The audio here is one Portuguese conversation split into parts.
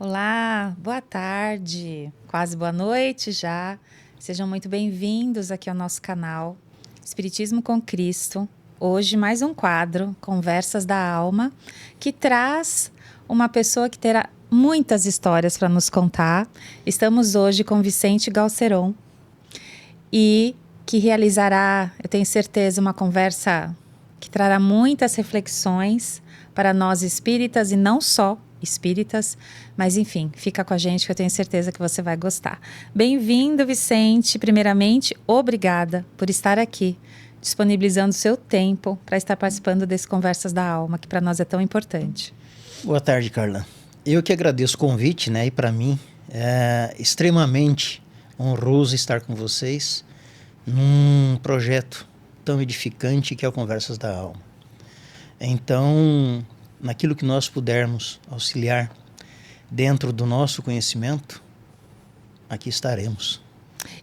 Olá, boa tarde, quase boa noite já. Sejam muito bem-vindos aqui ao nosso canal Espiritismo com Cristo. Hoje mais um quadro, Conversas da Alma, que traz uma pessoa que terá muitas histórias para nos contar. Estamos hoje com Vicente Galceron e que realizará, eu tenho certeza, uma conversa que trará muitas reflexões para nós espíritas e não só espíritas, mas enfim, fica com a gente que eu tenho certeza que você vai gostar. Bem-vindo, Vicente. Primeiramente, obrigada por estar aqui, disponibilizando seu tempo para estar participando desse Conversas da Alma, que para nós é tão importante. Boa tarde, Carla. Eu que agradeço o convite, né? E para mim é extremamente honroso estar com vocês num projeto tão edificante que é o Conversas da Alma. Então, naquilo que nós pudermos auxiliar dentro do nosso conhecimento, aqui estaremos.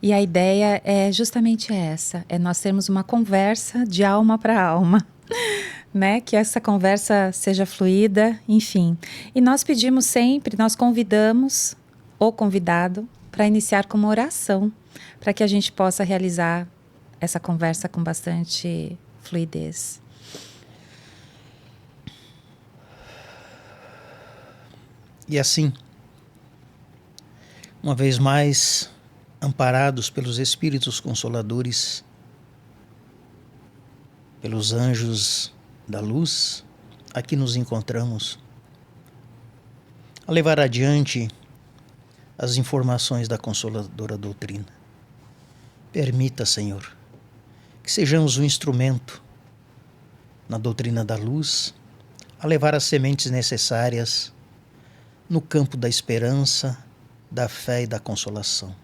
E a ideia é justamente essa, é nós termos uma conversa de alma para alma, né? Que essa conversa seja fluida, enfim. E nós pedimos sempre, nós convidamos o convidado para iniciar com uma oração, para que a gente possa realizar essa conversa com bastante fluidez. E assim, uma vez mais, amparados pelos Espíritos Consoladores, pelos anjos da luz, aqui nos encontramos a levar adiante as informações da Consoladora Doutrina. Permita, Senhor, que sejamos um instrumento na doutrina da luz, a levar as sementes necessárias no campo da esperança, da fé e da consolação.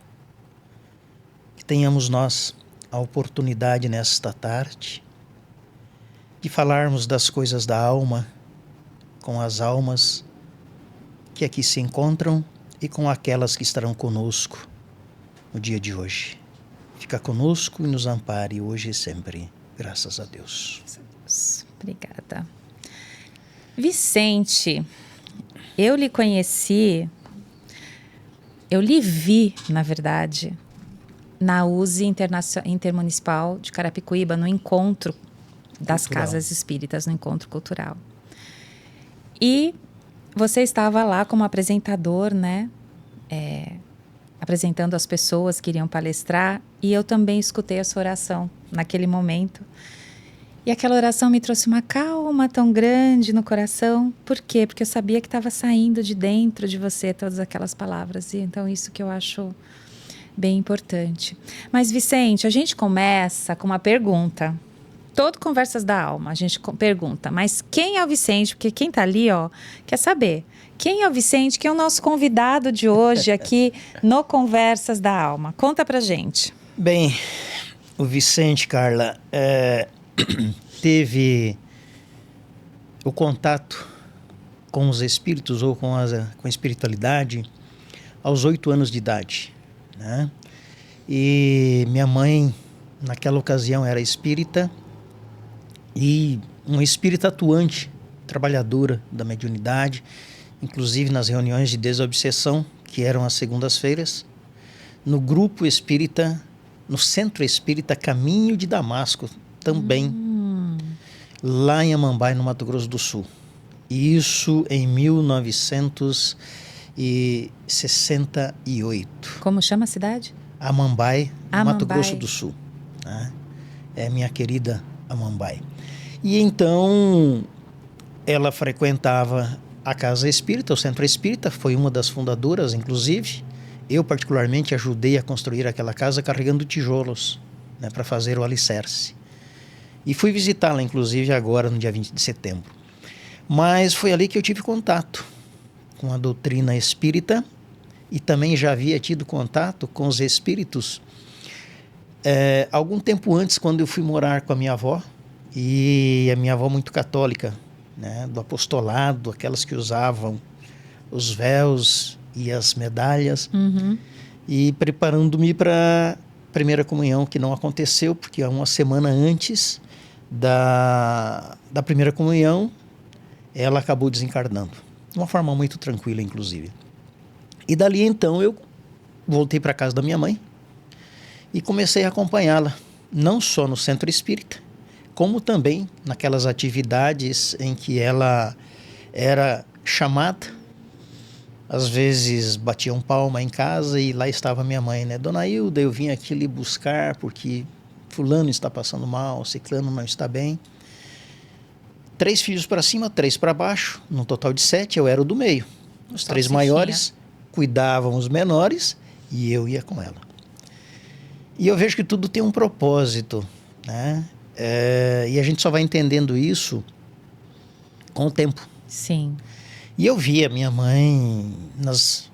Que tenhamos nós a oportunidade nesta tarde de falarmos das coisas da alma com as almas que aqui se encontram e com aquelas que estarão conosco no dia de hoje. Fica conosco e nos ampare hoje e sempre. Graças a Deus. Obrigada. Vicente, eu lhe conheci, eu lhe vi, na verdade, na USE Intermunicipal de Carapicuíba, no encontro das casas espíritas, no encontro cultural. E você estava lá como apresentador, né? Apresentando as pessoas que iriam palestrar, e eu também escutei a sua oração naquele momento. E aquela oração me trouxe uma calma tão grande no coração. Por quê? Porque eu sabia que estava saindo de dentro de você todas aquelas palavras. E então isso que eu acho bem importante. Mas, Vicente, a gente começa com uma pergunta. Todo Conversas da Alma, a gente pergunta, mas quem é o Vicente? Porque quem está ali, ó, quer saber. Quem é o Vicente? Quem é o nosso convidado de hoje aqui no Conversas da Alma? Conta pra gente. Bem, o Vicente, Carla, teve o contato com os espíritos ou com a espiritualidade aos 8 anos de idade, né? E minha mãe, naquela ocasião, era espírita e uma espírita atuante, trabalhadora da mediunidade, inclusive nas reuniões de desobsessão, que eram às segundas-feiras, no grupo espírita, no Centro Espírita Caminho de Damasco, também, lá em Amambai, no Mato Grosso do Sul. Isso em 1968. Como chama a cidade? Amambai, Mato Grosso do Sul. Né? É minha querida Amambai. E então, ela frequentava a Casa Espírita, o Centro Espírita, foi uma das fundadoras, inclusive. Eu, particularmente, ajudei a construir aquela casa carregando tijolos, né, para fazer o alicerce. E fui visitá-la, inclusive, agora, no dia 20 de setembro. Mas foi ali que eu tive contato com a doutrina espírita e também já havia tido contato com os espíritos algum tempo antes, quando eu fui morar com a minha avó, e a minha avó muito católica, né, do apostolado, aquelas que usavam os véus e as medalhas, e preparando-me para a primeira comunhão, que não aconteceu, porque uma semana antes da primeira comunhão, ela acabou desencarnando. De uma forma muito tranquila, inclusive. E dali então eu voltei para casa da minha mãe e comecei a acompanhá-la, não só no centro espírita, como também naquelas atividades em que ela era chamada. Às vezes batiam palma em casa e lá estava minha mãe, né? Dona Hilda, eu vim aqui lhe buscar porque fulano está passando mal, ciclano não está bem. 3 filhos para cima, 3 para baixo, num total de 7, eu era o do meio. Os 3 maiores cuidavam os menores e eu ia com ela. E eu vejo que tudo tem um propósito, né? E a gente só vai entendendo isso com o tempo. Sim. E eu via minha mãe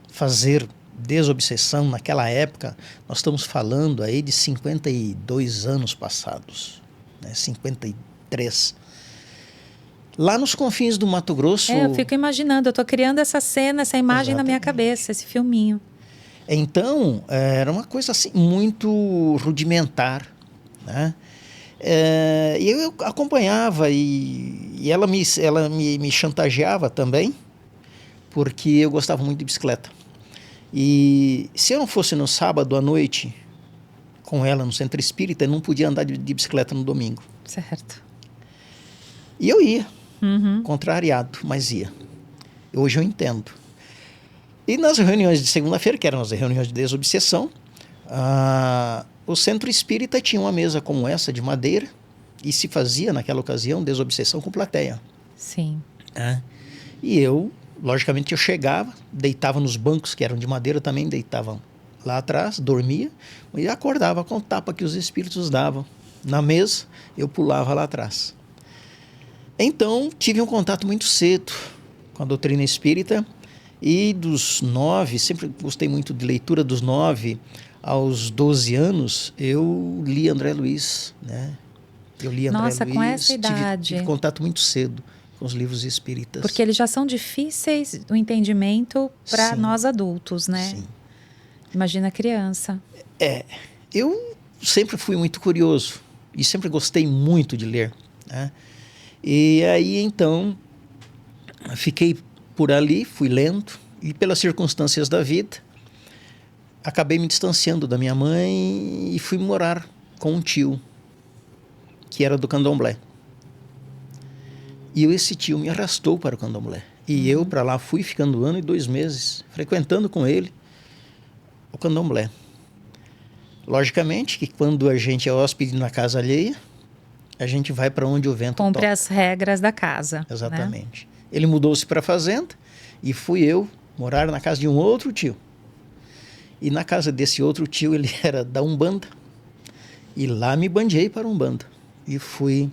fazer desobsessão naquela época. Nós estamos falando aí de 52 anos passados, né? 53. Lá nos confins do Mato Grosso... eu fico imaginando, eu estou criando essa cena, essa imagem na minha cabeça, esse filminho. Então, era uma coisa assim muito rudimentar, né? E eu acompanhava e ela me chantageava também, porque eu gostava muito de bicicleta. E se eu não fosse no sábado à noite com ela no centro espírita, eu não podia andar de bicicleta no domingo. Certo. E eu ia, contrariado, mas ia. Hoje eu entendo. E nas reuniões de segunda-feira, que eram as reuniões de desobsessão, o centro espírita tinha uma mesa como essa, de madeira, e se fazia, naquela ocasião, desobsessão com plateia. Sim. E eu, logicamente, eu chegava, deitava nos bancos que eram de madeira também, deitava lá atrás, dormia, e acordava com o tapa que os espíritos davam. Na mesa, eu pulava lá atrás. Então, tive um contato muito cedo com a doutrina espírita, e dos 9, sempre gostei muito de leitura, dos 9 aos 12 anos, eu li André Luiz, né? Eu li André Luiz. Com essa idade. Tive contato muito cedo com os livros espíritas. Porque eles já são difíceis do entendimento para nós adultos, né? Sim. Imagina a criança. Eu sempre fui muito curioso e sempre gostei muito de ler, né? E aí, então, fiquei por ali, fui lendo, e pelas circunstâncias da vida, acabei me distanciando da minha mãe e fui morar com um tio, que era do candomblé. E esse tio me arrastou para o candomblé. E eu para lá fui ficando 1 ano e 2 meses, frequentando com ele o candomblé. Logicamente que quando a gente é hóspede na casa alheia, a gente vai para onde o vento toca. Cumpre as regras da casa. Exatamente. Né? Ele mudou-se para a fazenda e fui eu morar na casa de um outro tio. E na casa desse outro tio, ele era da Umbanda. E lá me bandiei para a Umbanda. E fui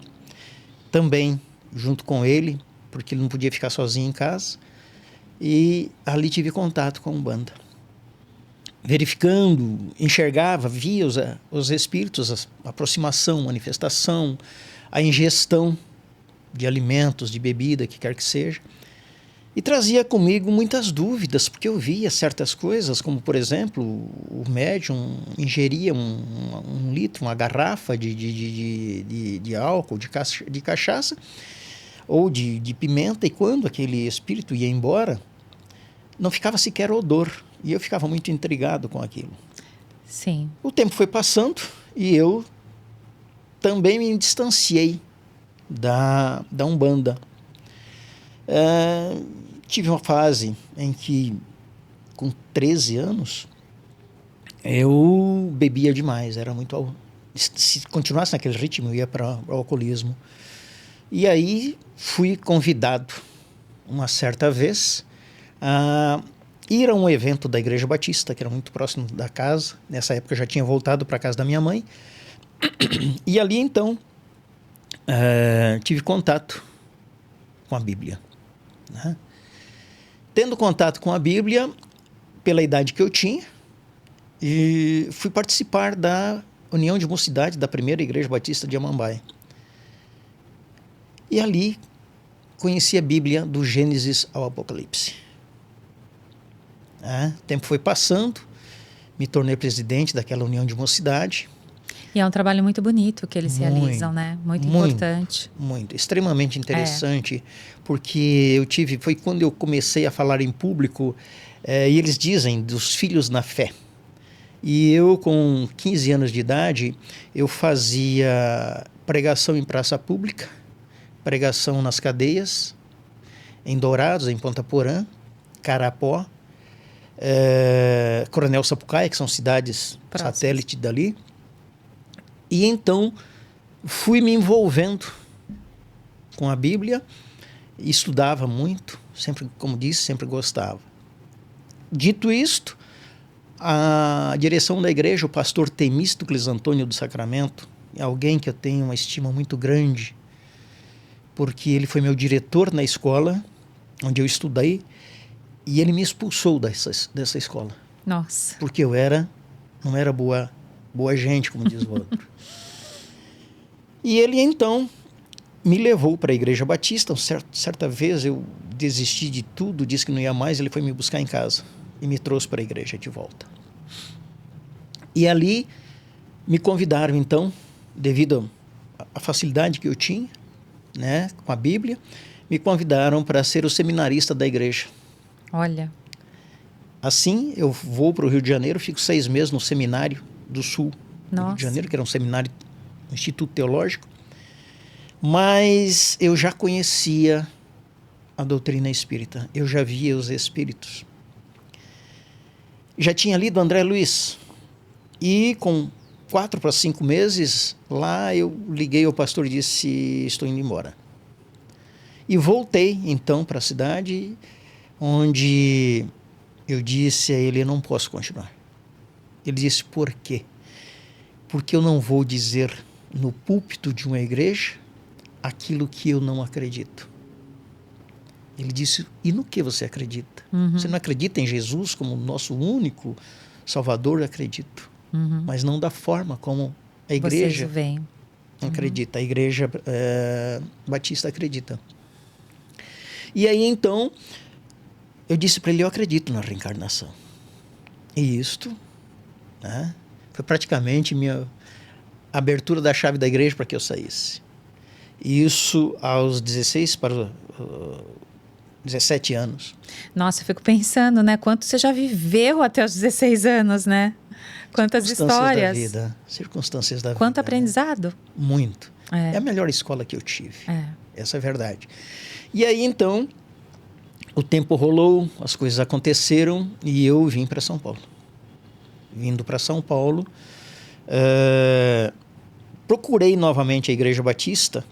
também junto com ele, porque ele não podia ficar sozinho em casa. E ali tive contato com a Umbanda. Verificando, enxergava, via os espíritos, a aproximação, manifestação, a ingestão de alimentos, de bebida, que quer que seja. E trazia comigo muitas dúvidas, porque eu via certas coisas, como, por exemplo, o médium ingeria um litro, uma garrafa de álcool, de cachaça, ou de pimenta, e quando aquele espírito ia embora, não ficava sequer odor. E eu ficava muito intrigado com aquilo. Sim. O tempo foi passando e eu também me distanciei da Umbanda. Tive uma fase em que, com 13 anos, eu bebia demais, era muito... Se continuasse naquele ritmo, eu ia para o alcoolismo. E aí fui convidado, uma certa vez, a ir a um evento da Igreja Batista, que era muito próximo da casa. Nessa época eu já tinha voltado para a casa da minha mãe. E ali, então, tive contato com a Bíblia, né? Tendo contato com a Bíblia, pela idade que eu tinha, e fui participar da União de Mocidade da primeira Igreja Batista de Amambai. E ali conheci a Bíblia do Gênesis ao Apocalipse. O tempo foi passando, me tornei presidente daquela União de Mocidade. E é um trabalho muito bonito que eles realizam, né? Muito importante. Muito, extremamente interessante, porque foi quando eu comecei a falar em público, E eles dizem dos filhos na fé. E eu, com 15 anos de idade, eu fazia pregação em praça pública, pregação nas cadeias, em Dourados, em Ponta Porã, Carapó, Coronel Sapucaia, que são cidades satélite dali. E então fui me envolvendo com a Bíblia, estudava muito, sempre, como disse, sempre gostava. Dito isto, a direção da igreja, o pastor Temístocles Antônio do Sacramento, é alguém que eu tenho uma estima muito grande, porque ele foi meu diretor na escola onde eu estudei, e ele me expulsou dessa escola. Nossa. Porque eu não era boa gente, como diz o outro. E ele, então, me levou para a Igreja Batista. Certa vez eu desisti de tudo, disse que não ia mais, ele foi me buscar em casa e me trouxe para a igreja de volta. E ali me convidaram, então, devido à facilidade que eu tinha, né, com a Bíblia, me convidaram para ser o seminarista da igreja. Olha. Assim, eu vou para o Rio de Janeiro, fico 6 meses no Seminário do Sul do Rio de Janeiro, que era um seminário, um instituto teológico, mas eu já conhecia a doutrina espírita, eu já via os espíritos. Já tinha lido André Luiz, e com 4 para 5 meses, lá eu liguei ao pastor e disse: estou indo embora. E voltei, então, para a cidade, onde eu disse a ele: eu não posso continuar. Ele disse: por quê? Porque eu não vou dizer no púlpito de uma igreja aquilo que eu não acredito. Ele disse: e no que você acredita? Você não acredita em Jesus como nosso único Salvador? Acredito. Mas não da forma como a igreja acredita. A igreja batista acredita. E aí, então, eu disse para ele: eu acredito na reencarnação. E isto, né, foi praticamente minha abertura da chave da igreja para que eu saísse. Isso aos 16 para 17 anos. Nossa, eu fico pensando, né? Quanto você já viveu até os 16 anos, né? Quantas histórias. Circunstâncias da vida. Quanto aprendizado. Né? Muito. É a melhor escola que eu tive. Essa é a verdade. E aí, então, o tempo rolou, as coisas aconteceram e eu vim para São Paulo. Vindo para São Paulo, procurei novamente a Igreja Batista,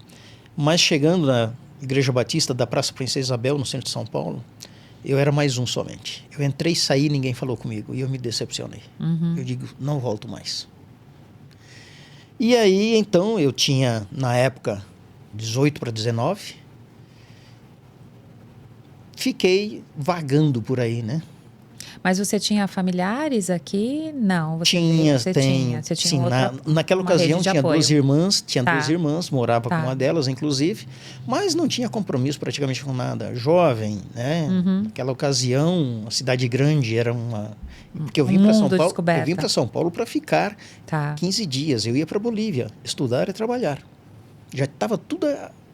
mas chegando na Igreja Batista da Praça Princesa Isabel, no centro de São Paulo, eu era mais um somente. Eu entrei, saí, ninguém falou comigo e eu me decepcionei. Eu digo: não volto mais. E aí, então, eu tinha, na época, 18 para 19, fiquei vagando por aí, né? Mas você tinha familiares aqui? Não. Você tinha. Sim, naquela ocasião tinha duas irmãs, morava com uma delas, inclusive, mas não tinha compromisso praticamente com nada. Jovem, né? Naquela ocasião, a cidade grande era uma... Porque eu vim para São Paulo para ficar 15 dias. Eu ia para Bolívia, estudar e trabalhar. Já estava tudo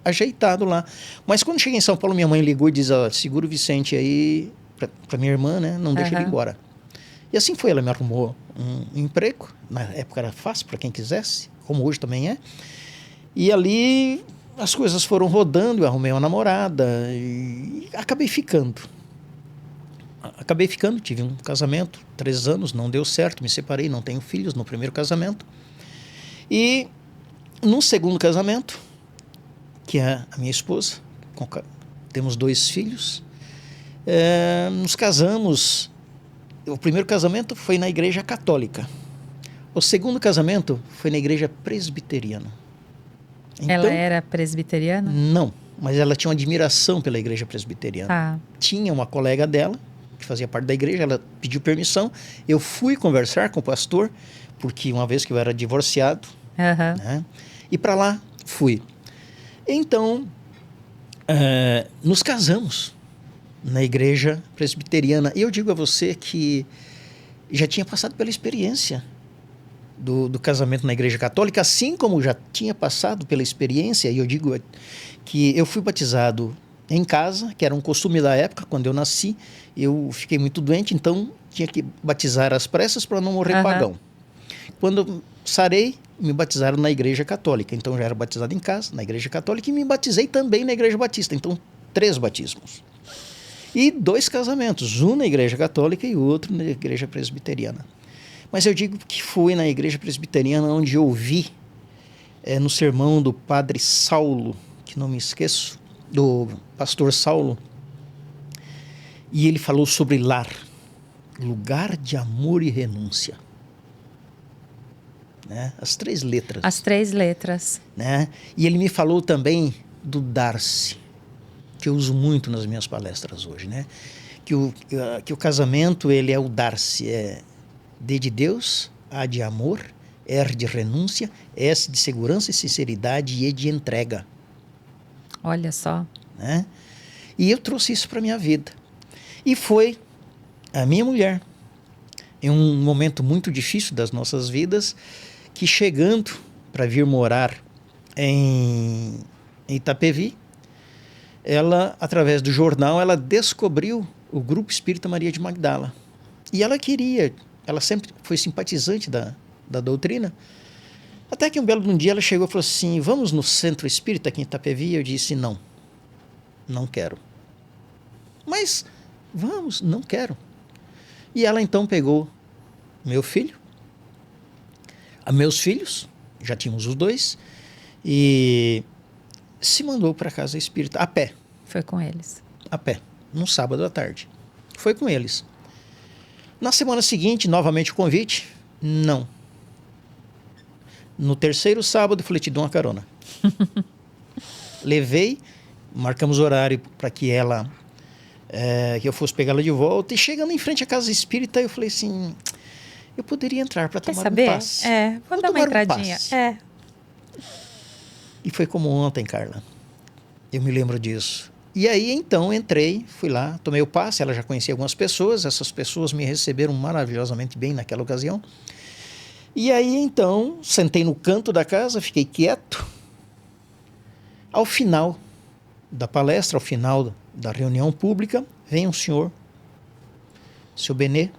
ajeitado lá. Mas quando cheguei em São Paulo, minha mãe ligou e disse: segura o Vicente aí para minha irmã, né? Não deixa ele ir embora. E assim foi, ela me arrumou um emprego. Na época era fácil para quem quisesse, como hoje também é. E ali as coisas foram rodando, eu arrumei uma namorada e acabei ficando. Tive um casamento, 3 anos, não deu certo, me separei, não tenho filhos no primeiro casamento. E no segundo casamento, que é a minha esposa, temos 2 filhos, nos casamos. O primeiro casamento foi na igreja católica. O segundo casamento foi na igreja presbiteriana. Então, ela era presbiteriana? Não, mas ela tinha uma admiração pela igreja presbiteriana. Tinha uma colega dela, que fazia parte da igreja, ela pediu permissão. Eu fui conversar com o pastor, porque uma vez que eu era divorciado, né, e para lá fui. Então, nos casamos na igreja presbiteriana. E eu digo a você que já tinha passado pela experiência do casamento na igreja católica, assim como já tinha passado pela experiência, e eu digo que eu fui batizado em casa, que era um costume da época, quando eu nasci. Eu fiquei muito doente, então tinha que batizar às pressas para não morrer pagão. Quando eu sarei, me batizaram na Igreja Católica. Então, eu já era batizado em casa, na Igreja Católica, e me batizei também na Igreja Batista. Então, 3 batismos. E 2 casamentos, um na Igreja Católica e outro na Igreja Presbiteriana. Mas eu digo que foi na Igreja Presbiteriana onde eu ouvi, no sermão do Padre Saulo, que não me esqueço, do pastor Saulo, e ele falou sobre lar, lugar de amor e renúncia. Né? As 3 letras. As 3 letras. Né? E ele me falou também do dar-se, que eu uso muito nas minhas palestras hoje, né? Que o casamento, ele é o dar-se, é D de Deus, A de amor, R de renúncia, S de segurança e sinceridade e E de entrega. Olha só. Né? E eu trouxe isso para a minha vida. E foi a minha mulher, em um momento muito difícil das nossas vidas, que chegando para vir morar em Itapevi, ela, através do jornal, ela descobriu o Grupo Espírita Maria de Magdala. E ela sempre foi simpatizante da doutrina, até que um belo dia ela chegou e falou assim, vamos no Centro Espírita aqui em Itapevi? Eu disse, não quero. Mas, vamos, não quero. E ela então pegou meus filhos, já tínhamos os 2, e se mandou para a casa espírita a pé. Foi com eles. A pé, num sábado à tarde. Foi com eles. Na semana seguinte, novamente o convite, não. No 3º sábado, falei, te dou uma carona. Levei, marcamos horário para que que eu fosse pegá-la de volta, e chegando em frente à casa espírita, eu falei assim, eu poderia entrar para tomar um passe. Vou dar uma entradinha. E foi como ontem, Carla. Eu me lembro disso. E aí, então, entrei, fui lá, tomei o passe, ela já conhecia algumas pessoas, essas pessoas me receberam maravilhosamente bem naquela ocasião. E aí, então, sentei no canto da casa, fiquei quieto. Ao final da palestra, ao final da reunião pública, vem um senhor, seu Benê,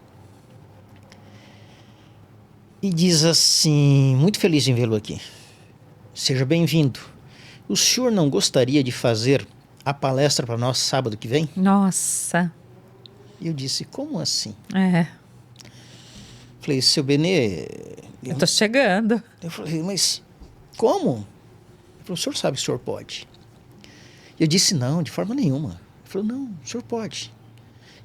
e diz assim, muito feliz em vê-lo aqui. Seja bem-vindo. O senhor não gostaria de fazer a palestra para nós sábado que vem? Nossa. E eu disse, como assim? Falei, seu Benê... Eu tô chegando. Eu falei, mas como? Ele falou, o senhor sabe que o senhor pode? Eu disse, não, de forma nenhuma. Ele falou, não, o senhor pode.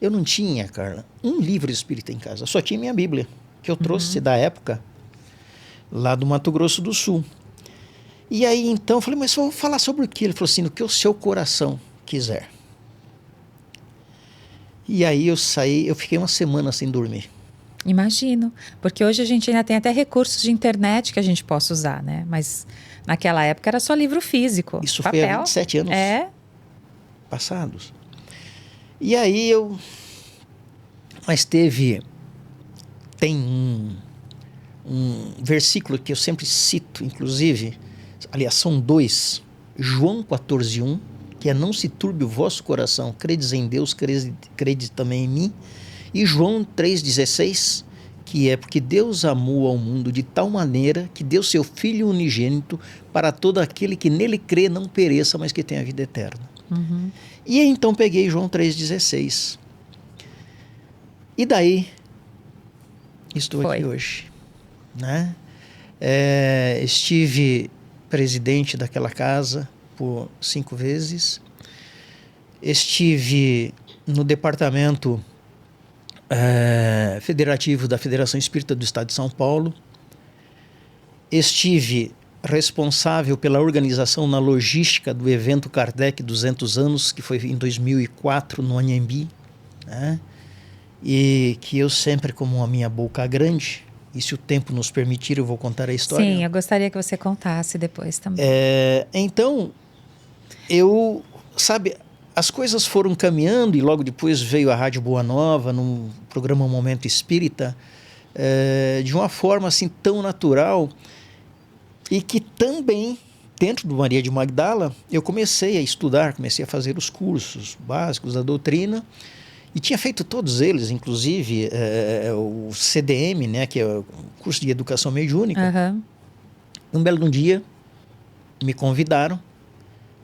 Eu não tinha, Carla, um livro espírita em casa. Eu só tinha minha Bíblia, que eu trouxe da época, lá do Mato Grosso do Sul. E aí, então, eu falei, mas vou falar sobre o quê? Ele falou assim, no que o seu coração quiser. E aí eu saí, eu fiquei uma semana sem dormir. Imagino, porque hoje a gente ainda tem até recursos de internet que a gente possa usar, né? Mas naquela época era só livro físico. Isso papel. Foi há 27 anos passados. E aí mas tem um versículo que eu sempre cito, inclusive, aliás, são 2, João 14:1, que é, não se turbe o vosso coração, credes em Deus, credes também em mim, e João 3,16, que é, porque Deus amou ao mundo de tal maneira que deu seu Filho unigênito para todo aquele que nele crê não pereça, mas que tenha vida eterna. E então peguei João 3,16. E daí, estou aqui hoje. Né? Estive presidente daquela casa por 5 vezes. Estive no departamento federativo da Federação Espírita do Estado de São Paulo. Estive responsável pela organização na logística do evento Kardec 200 anos, que foi em 2004 no Anhembi, né? E que eu sempre, como a minha boca grande, e se o tempo nos permitir eu vou contar a história. Sim, eu gostaria que você contasse depois também. Então, as coisas foram caminhando e logo depois veio a Rádio Boa Nova, no programa Momento Espírita, de uma forma assim tão natural, e que também dentro do Maria de Magdala, eu comecei a estudar, comecei a fazer os cursos básicos da doutrina, e tinha feito todos eles, inclusive o CDM, né, que é o curso de educação mediúnica. Uhum. Um belo dia, me convidaram,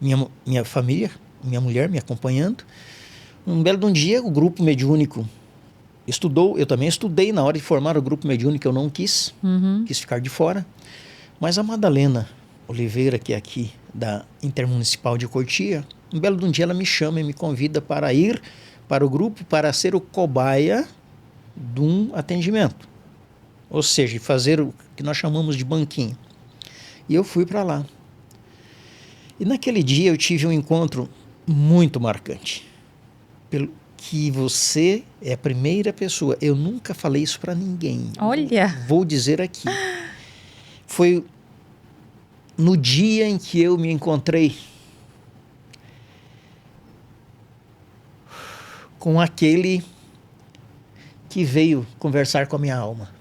minha família, minha mulher me acompanhando. Um belo dia, o grupo mediúnico estudou, eu também estudei. Na hora de formar o grupo mediúnico, eu não quis ficar de fora. Mas a Madalena Oliveira, que é aqui da Intermunicipal de Cotia, um belo dia ela me chama e me convida para ir para o grupo, para ser o cobaia de um atendimento. Ou seja, fazer o que nós chamamos de banquinho. E eu fui para lá. E naquele dia eu tive um encontro muito marcante. Pelo que você é a primeira pessoa. Eu nunca falei isso para ninguém. Olha! Vou dizer aqui. Foi no dia em que eu me encontrei com aquele que veio conversar com a minha alma,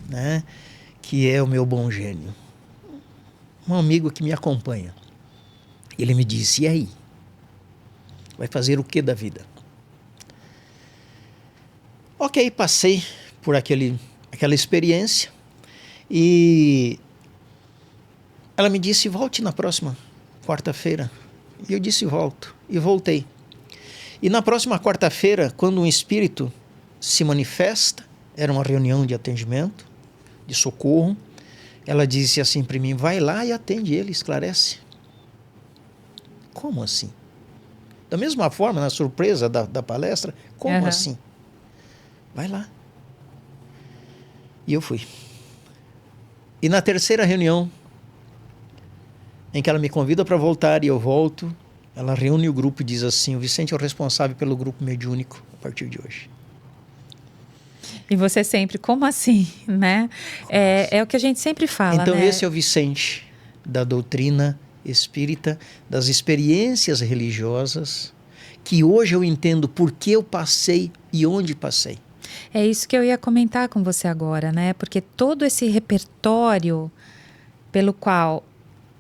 né? Que é o meu bom gênio. Um amigo que me acompanha. Ele me disse: e aí? Vai fazer o que da vida? Ok, passei por aquela experiência e ela me disse: volte na próxima quarta-feira. E eu disse: volto. E voltei. E na próxima quarta-feira, quando um espírito se manifesta, era uma reunião de atendimento, de socorro, ela disse assim para mim: vai lá e atende ele, esclarece. Como assim? Da mesma forma, na surpresa da palestra, como assim? Vai lá. E eu fui. E na terceira reunião, em que ela me convida para voltar e eu volto, ela reúne o grupo e diz assim: o Vicente é o responsável pelo grupo mediúnico a partir de hoje. E você sempre, como assim, né? É o que a gente sempre fala, então, né? Esse é o Vicente da doutrina espírita, das experiências religiosas, que hoje eu entendo por que eu passei e onde passei. É isso que eu ia comentar com você agora, né? Porque todo esse repertório pelo qual,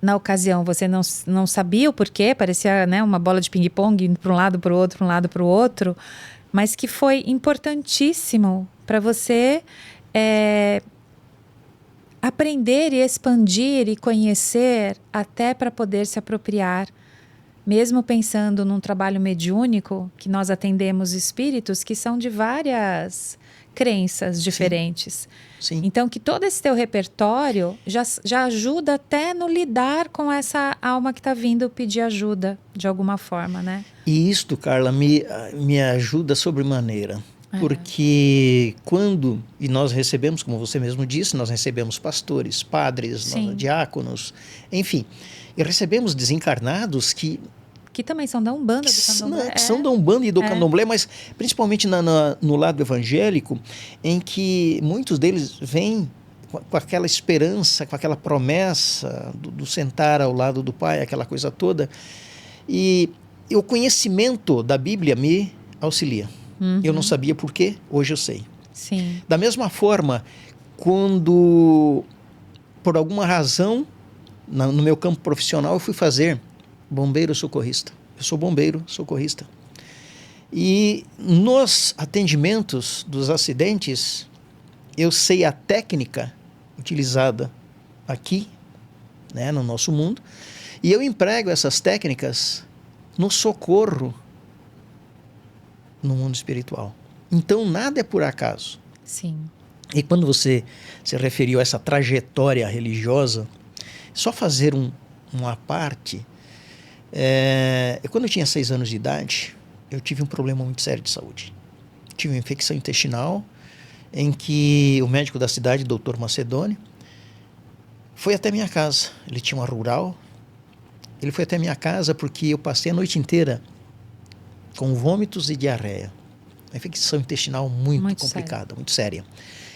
na ocasião, você não sabia o porquê, parecia, né, uma bola de ping-pong indo para um lado, para o outro, para um lado, para o outro, mas que foi importantíssimo para você aprender e expandir e conhecer, até para poder se apropriar, mesmo pensando num trabalho mediúnico, que nós atendemos espíritos que são de várias crenças diferentes. Sim. Então, que todo esse teu repertório já ajuda até no lidar com essa alma que está vindo pedir ajuda, de alguma forma, né? E isto, Carla, me ajuda sobremaneira. Porque e nós recebemos, como você mesmo disse, nós recebemos pastores, padres, diáconos, enfim. E recebemos desencarnados que também são da Umbanda, do Candomblé. Que são da Umbanda e do Candomblé, mas principalmente no lado evangélico, em que muitos deles vêm com aquela esperança, com aquela promessa do sentar ao lado do Pai, aquela coisa toda. E o conhecimento da Bíblia me auxilia. Eu não sabia por quê, hoje eu sei. Sim. Da mesma forma, quando, por alguma razão, no meu campo profissional, eu fui fazer bombeiro socorrista. Eu sou bombeiro socorrista. E nos atendimentos dos acidentes, eu sei a técnica utilizada aqui, né, no nosso mundo, e eu emprego essas técnicas no socorro no mundo espiritual. Então, nada é por acaso. Sim. E quando você se referiu a essa trajetória religiosa, só fazer uma parte. Quando eu tinha 6 anos de idade, eu tive um problema muito sério de saúde. Tive uma infecção intestinal, em que o médico da cidade, Dr. Macedônio, foi até minha casa. Ele tinha uma rural. Ele foi até minha casa porque eu passei a noite inteira com vômitos e diarreia. Uma infecção intestinal muito complicada, sério. Muito séria.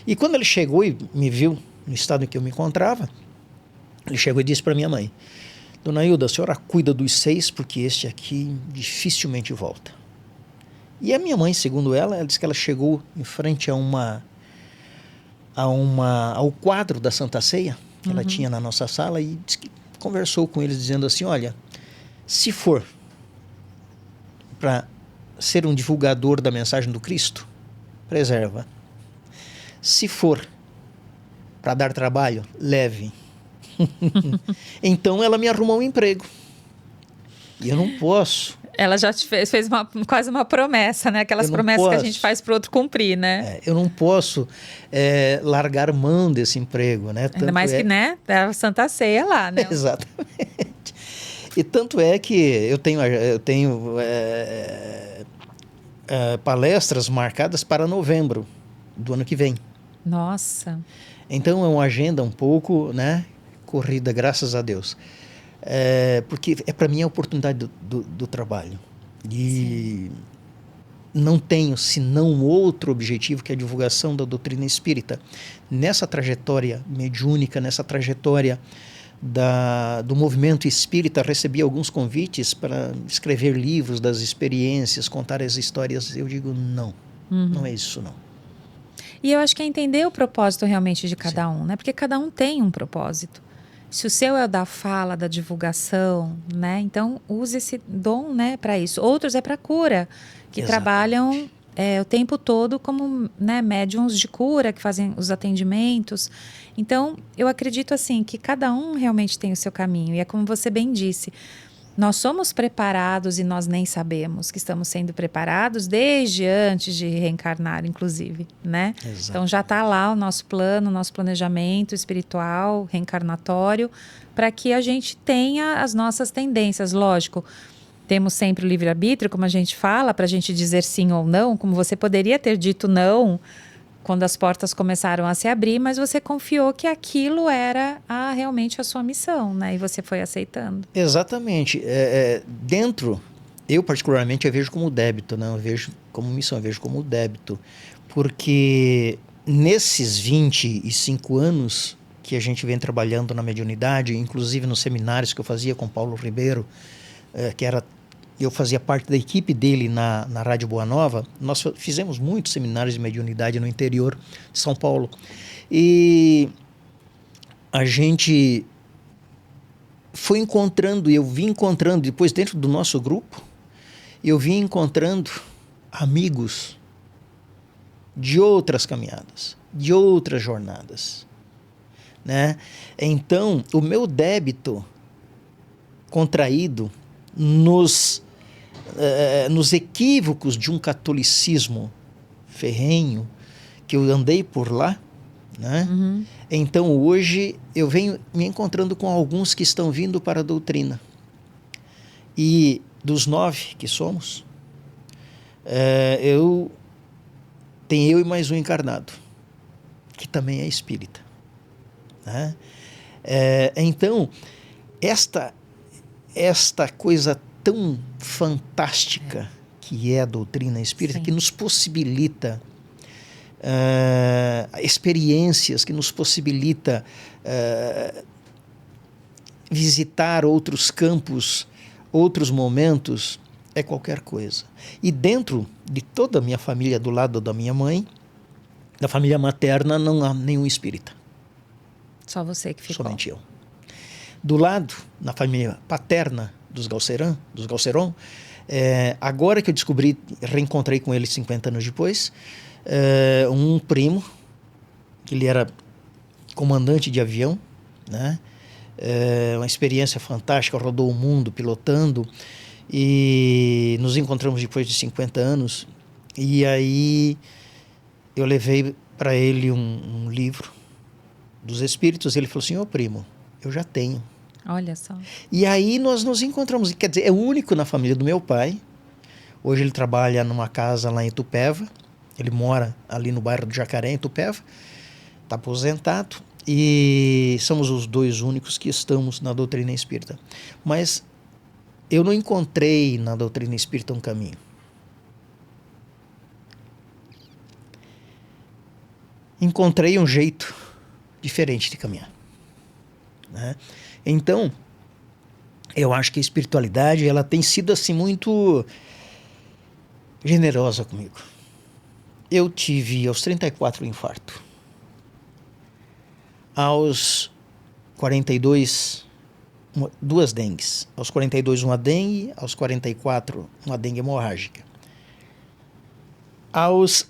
E quando ele chegou e me viu no estado em que eu me encontrava, ele chegou e disse para minha mãe: Dona Hilda, a senhora cuida dos 6 porque este aqui dificilmente volta. E a minha mãe, segundo ela disse que ela chegou em frente ao quadro da Santa Ceia que ela tinha na nossa sala e disse que conversou com eles dizendo assim, olha, se for para ser um divulgador da mensagem do Cristo, preserva. Se for para dar trabalho, leve. Então ela me arrumou um emprego. E eu não posso. Ela já te fez quase uma promessa, né? Aquelas promessas que a gente faz para o outro cumprir, né? Eu não posso largar mão desse emprego, né? Ainda mais que, né? É a Santa Ceia lá, né? Exatamente. E tanto é que eu tenho palestras marcadas para novembro do ano que vem. Nossa. Então é uma agenda um pouco, né, corrida, graças a Deus. Porque para mim a oportunidade do trabalho. E não tenho senão outro objetivo, que é a divulgação da doutrina espírita. Nessa trajetória mediúnica, nessa trajetória do movimento espírita, recebi alguns convites para escrever livros das experiências, contar as histórias. Eu digo não, não é isso não. E eu acho que é entender o propósito realmente de cada um, né? Porque cada um tem um propósito. Se o seu é o da fala, da divulgação, né? Então use esse dom, né, para isso. Outros é para cura, que trabalham o tempo todo como, né, médiums de cura, que fazem os atendimentos. Então eu acredito assim que cada um realmente tem o seu caminho. E é como você bem disse, nós somos preparados e nós nem sabemos que estamos sendo preparados desde antes de reencarnar, inclusive, né? Exato. Então já está lá o nosso plano, o nosso planejamento espiritual, reencarnatório, para que a gente tenha as nossas tendências. Lógico, temos sempre o livre-arbítrio, como a gente fala, para a gente dizer sim ou não, como você poderia ter dito não quando as portas começaram a se abrir, mas você confiou que aquilo era realmente a sua missão, né? E você foi aceitando. Exatamente. Eu particularmente, eu vejo como débito, não vejo como missão, eu vejo como débito. Porque nesses 25 anos que a gente vem trabalhando na mediunidade, inclusive nos seminários que eu fazia com Paulo Ribeiro, eu fazia parte da equipe dele na Rádio Boa Nova. Nós fizemos muitos seminários de mediunidade no interior de São Paulo. E a gente foi encontrando, eu vim encontrando, depois dentro do nosso grupo, eu vim encontrando amigos de outras caminhadas, de outras jornadas, né? Então, o meu débito contraído nos equívocos de um catolicismo ferrenho que eu andei por lá, né? Então hoje eu venho me encontrando com alguns que estão vindo para a doutrina, e dos 9 que somos, tem eu e mais um encarnado que também é espírita, né? Então esta coisa tão fantástica que é a doutrina espírita, que nos possibilita experiências, que nos possibilita visitar outros campos, outros momentos, é qualquer coisa. E dentro de toda a minha família, do lado da minha mãe, da família materna, não há nenhum espírita. Só você que ficou. Somente eu. Do lado, na família paterna dos Galceron, agora que eu reencontrei com ele 50 anos depois, um primo, que ele era comandante de avião, né? Uma experiência fantástica, rodou o mundo pilotando, e nos encontramos depois de 50 anos, e aí eu levei para ele um livro dos Espíritos, e ele falou assim: ô primo, eu já tenho. Olha só. E aí nós nos encontramos, quer dizer, é o único na família do meu pai. Hoje ele trabalha numa casa lá em Itupeva, ele mora ali no bairro do Jacaré, em Itupeva, está aposentado, e somos os 2 únicos que estamos na doutrina espírita. Mas eu não encontrei na doutrina espírita um caminho. Encontrei um jeito diferente de caminhar, né? Então, eu acho que a espiritualidade, ela tem sido assim muito generosa comigo. Eu tive aos 34 um infarto. Aos 42, 2 dengues. Aos 42, uma dengue. Aos 44, uma dengue hemorrágica. Aos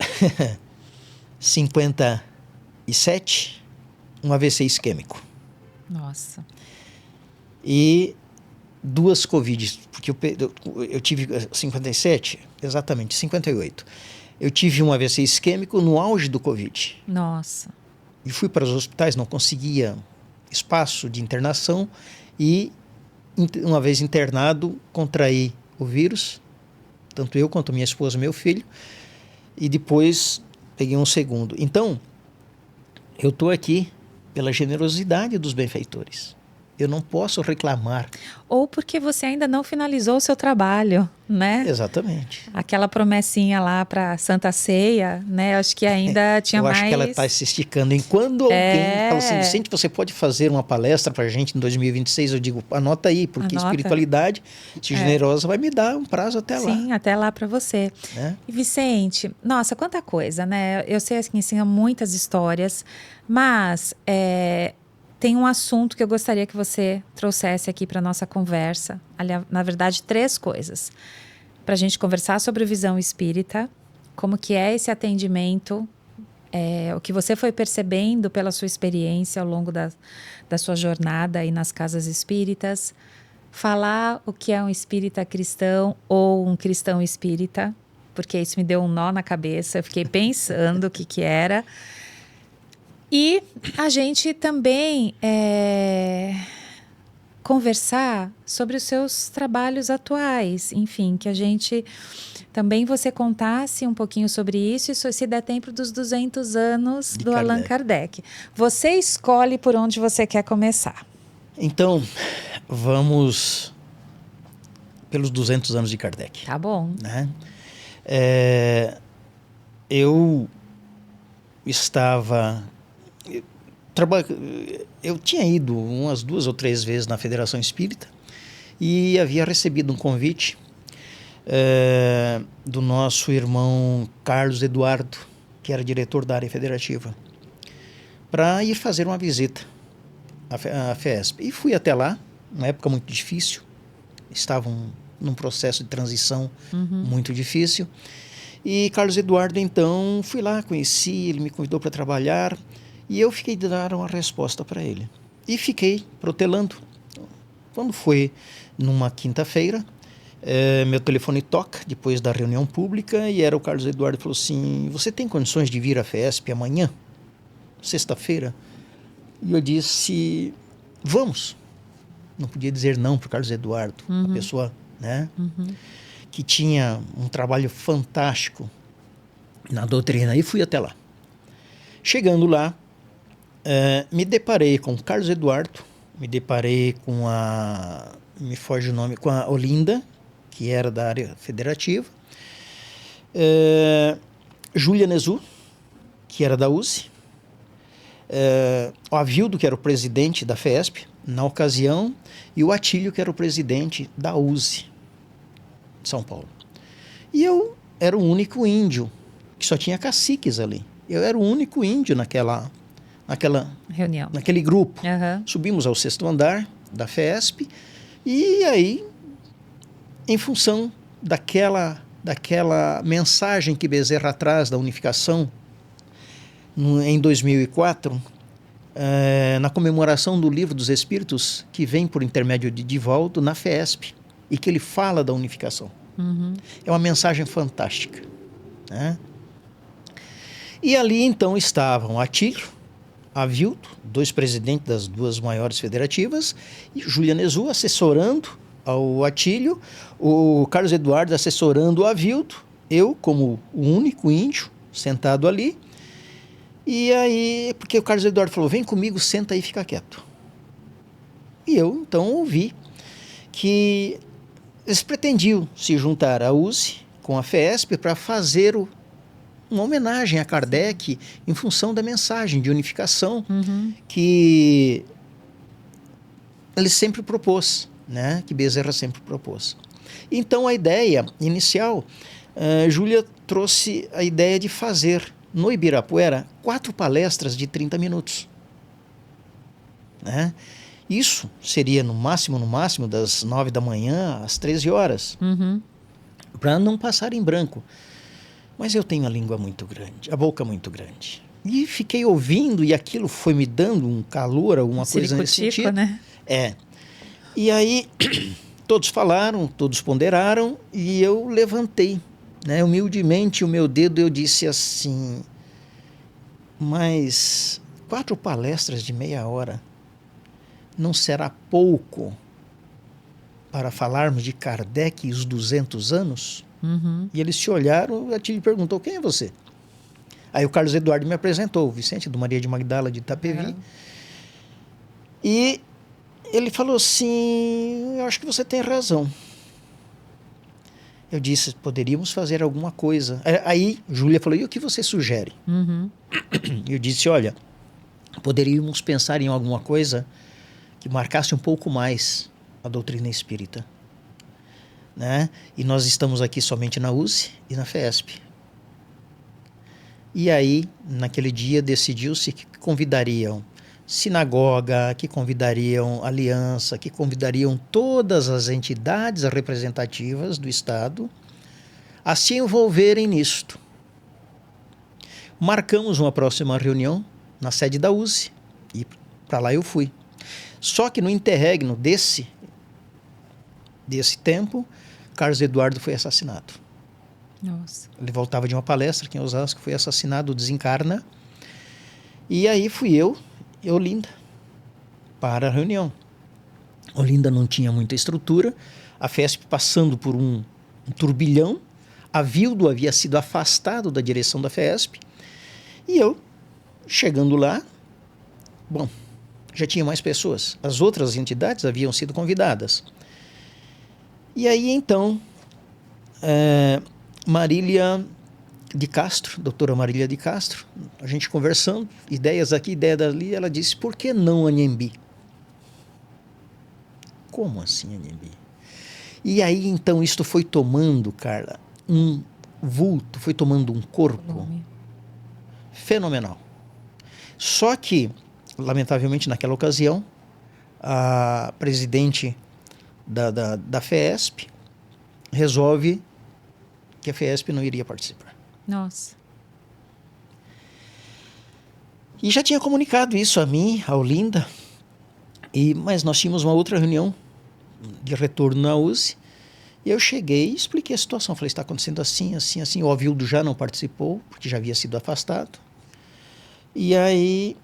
57, um AVC isquêmico. Nossa. E 2 Covid, porque eu tive 57, exatamente, 58. Eu tive um AVC isquêmico no auge do Covid. Nossa. E fui para os hospitais, não conseguia espaço de internação e, uma vez internado, contraí o vírus, tanto eu quanto minha esposa e meu filho, e depois peguei um segundo. Então, eu estou aqui pela generosidade dos benfeitores. Eu não posso reclamar. Ou porque você ainda não finalizou o seu trabalho, né? Exatamente. Aquela promessinha lá para Santa Ceia, né? Acho que ainda tinha mais... Eu acho que ela está se esticando. Enquanto alguém fala assim, Vicente, você pode fazer uma palestra para a gente em 2026? Eu digo, anota aí, porque espiritualidade, se generosa, vai me dar um prazo até lá. Sim, até lá para você. E Vicente, nossa, quanta coisa, né? Eu sei que ensina muitas histórias, mas... tem um assunto que eu gostaria que você trouxesse aqui para a nossa conversa. Na verdade, 3 coisas. Para a gente conversar sobre visão espírita, como que é esse atendimento, o que você foi percebendo pela sua experiência ao longo da sua jornada aí nas casas espíritas. Falar o que é um espírita cristão ou um cristão espírita, porque isso me deu um nó na cabeça. Eu fiquei pensando o que era. E a gente também conversar sobre os seus trabalhos atuais, enfim, que a gente também você contasse um pouquinho sobre isso, e se der tempo dos 200 anos do Allan Kardec. Você escolhe por onde você quer começar. Então, vamos pelos 200 anos de Kardec. Tá bom. Né? Eu estava... Eu tinha ido umas 2 ou 3 vezes na Federação Espírita e havia recebido um convite do nosso irmão Carlos Eduardo, que era diretor da área federativa, para ir fazer uma visita à FESP. E fui até lá, uma época muito difícil, estavam num processo de transição muito difícil. E Carlos Eduardo, então, fui lá, conheci, ele me convidou para trabalhar. E eu fiquei de dar uma resposta para ele. E fiquei protelando. Quando foi numa quinta-feira, meu telefone toca, depois da reunião pública, e era o Carlos Eduardo, falou assim, você tem condições de vir à FESP amanhã? Sexta-feira? E eu disse, vamos. Não podia dizer não para o Carlos Eduardo, uma pessoa, né, que tinha um trabalho fantástico na doutrina. E fui até lá. Chegando lá, me deparei com o Carlos Eduardo, me deparei com me foge o nome, com a Olinda, que era da área federativa, Júlia Nezu, que era da USE, o Avildo, que era o presidente da FESP, na ocasião, e o Atílio, que era o presidente da USE, de São Paulo. E eu era o único índio, que só tinha caciques ali. Eu era o único índio naquela reunião, naquele grupo. Subimos ao 6º andar da FESP e aí, em função daquela mensagem que Bezerra traz da unificação, em 2004, na comemoração do Livro dos Espíritos, que vem por intermédio de Divaldo na FESP, e que ele fala da unificação. É uma mensagem fantástica, né? E ali, então, estavam Atílio, Avildo, 2 presidentes das 2 maiores federativas, e Júlia Nezu assessorando ao Atílio, o Carlos Eduardo assessorando o Avildo, eu como o único índio sentado ali. E aí, porque o Carlos Eduardo falou, vem comigo, senta aí e fica quieto. E eu, então, ouvi que eles pretendiam se juntar à USE com a FESP para fazer uma homenagem a Kardec em função da mensagem de unificação que ele sempre propôs, né? Que Bezerra sempre propôs. Então, a ideia inicial, Júlia trouxe a ideia de fazer no Ibirapuera 4 palestras de 30 minutos. Né? Isso seria no máximo, das 9 da manhã às 13 horas. Para não passar em branco. Mas eu tenho a língua muito grande, a boca muito grande. E fiquei ouvindo e aquilo foi me dando um calor, alguma coisa nesse sentido. Né? E aí todos falaram, todos ponderaram e eu levantei, né? Humildemente o meu dedo, eu disse assim, mas 4 palestras de meia hora não será pouco para falarmos de Kardec e os 200 anos? E eles se olharam, a tia perguntou, quem é você? Aí o Carlos Eduardo me apresentou, o Vicente do Maria de Magdala de Itapevi. E ele falou assim, eu acho que você tem razão. Eu disse, poderíamos fazer alguma coisa. Aí Júlia falou, e o que você sugere? Eu disse, olha, poderíamos pensar em alguma coisa que marcasse um pouco mais a doutrina espírita. Né? E nós estamos aqui somente na USE e na FESP. E aí, naquele dia, decidiu-se que convidariam sinagoga, que convidariam aliança, que convidariam todas as entidades representativas do Estado a se envolverem nisto. Marcamos uma próxima reunião na sede da USE e para lá eu fui. Só que no interregno desse tempo, Carlos Eduardo foi assassinado. Nossa. Ele voltava de uma palestra aqui em Osasco, foi assassinado, desencarna. E aí fui eu e Olinda para a reunião. Olinda não tinha muita estrutura, a FESP passando por um turbilhão, a Vildo havia sido afastado da direção da FESP, e eu, chegando lá, bom, já tinha mais pessoas. As outras entidades haviam sido convidadas. E aí, então, Marília de Castro, doutora Marília de Castro, a gente conversando, ideias aqui, ideia dali, ela disse, por que não Anhembi? Como assim Anhembi? E aí, então, isto foi tomando, Carla, um vulto, foi tomando um corpo fenomenal. Só que, lamentavelmente, naquela ocasião, a presidente da FESP resolve que a FESP não iria participar. Nossa. E já tinha comunicado isso a mim, a Olinda, mas nós tínhamos uma outra reunião de retorno na USE, e eu cheguei e expliquei a situação. Falei, está acontecendo assim, assim, assim. O Avildo já não participou, porque já havia sido afastado. E aí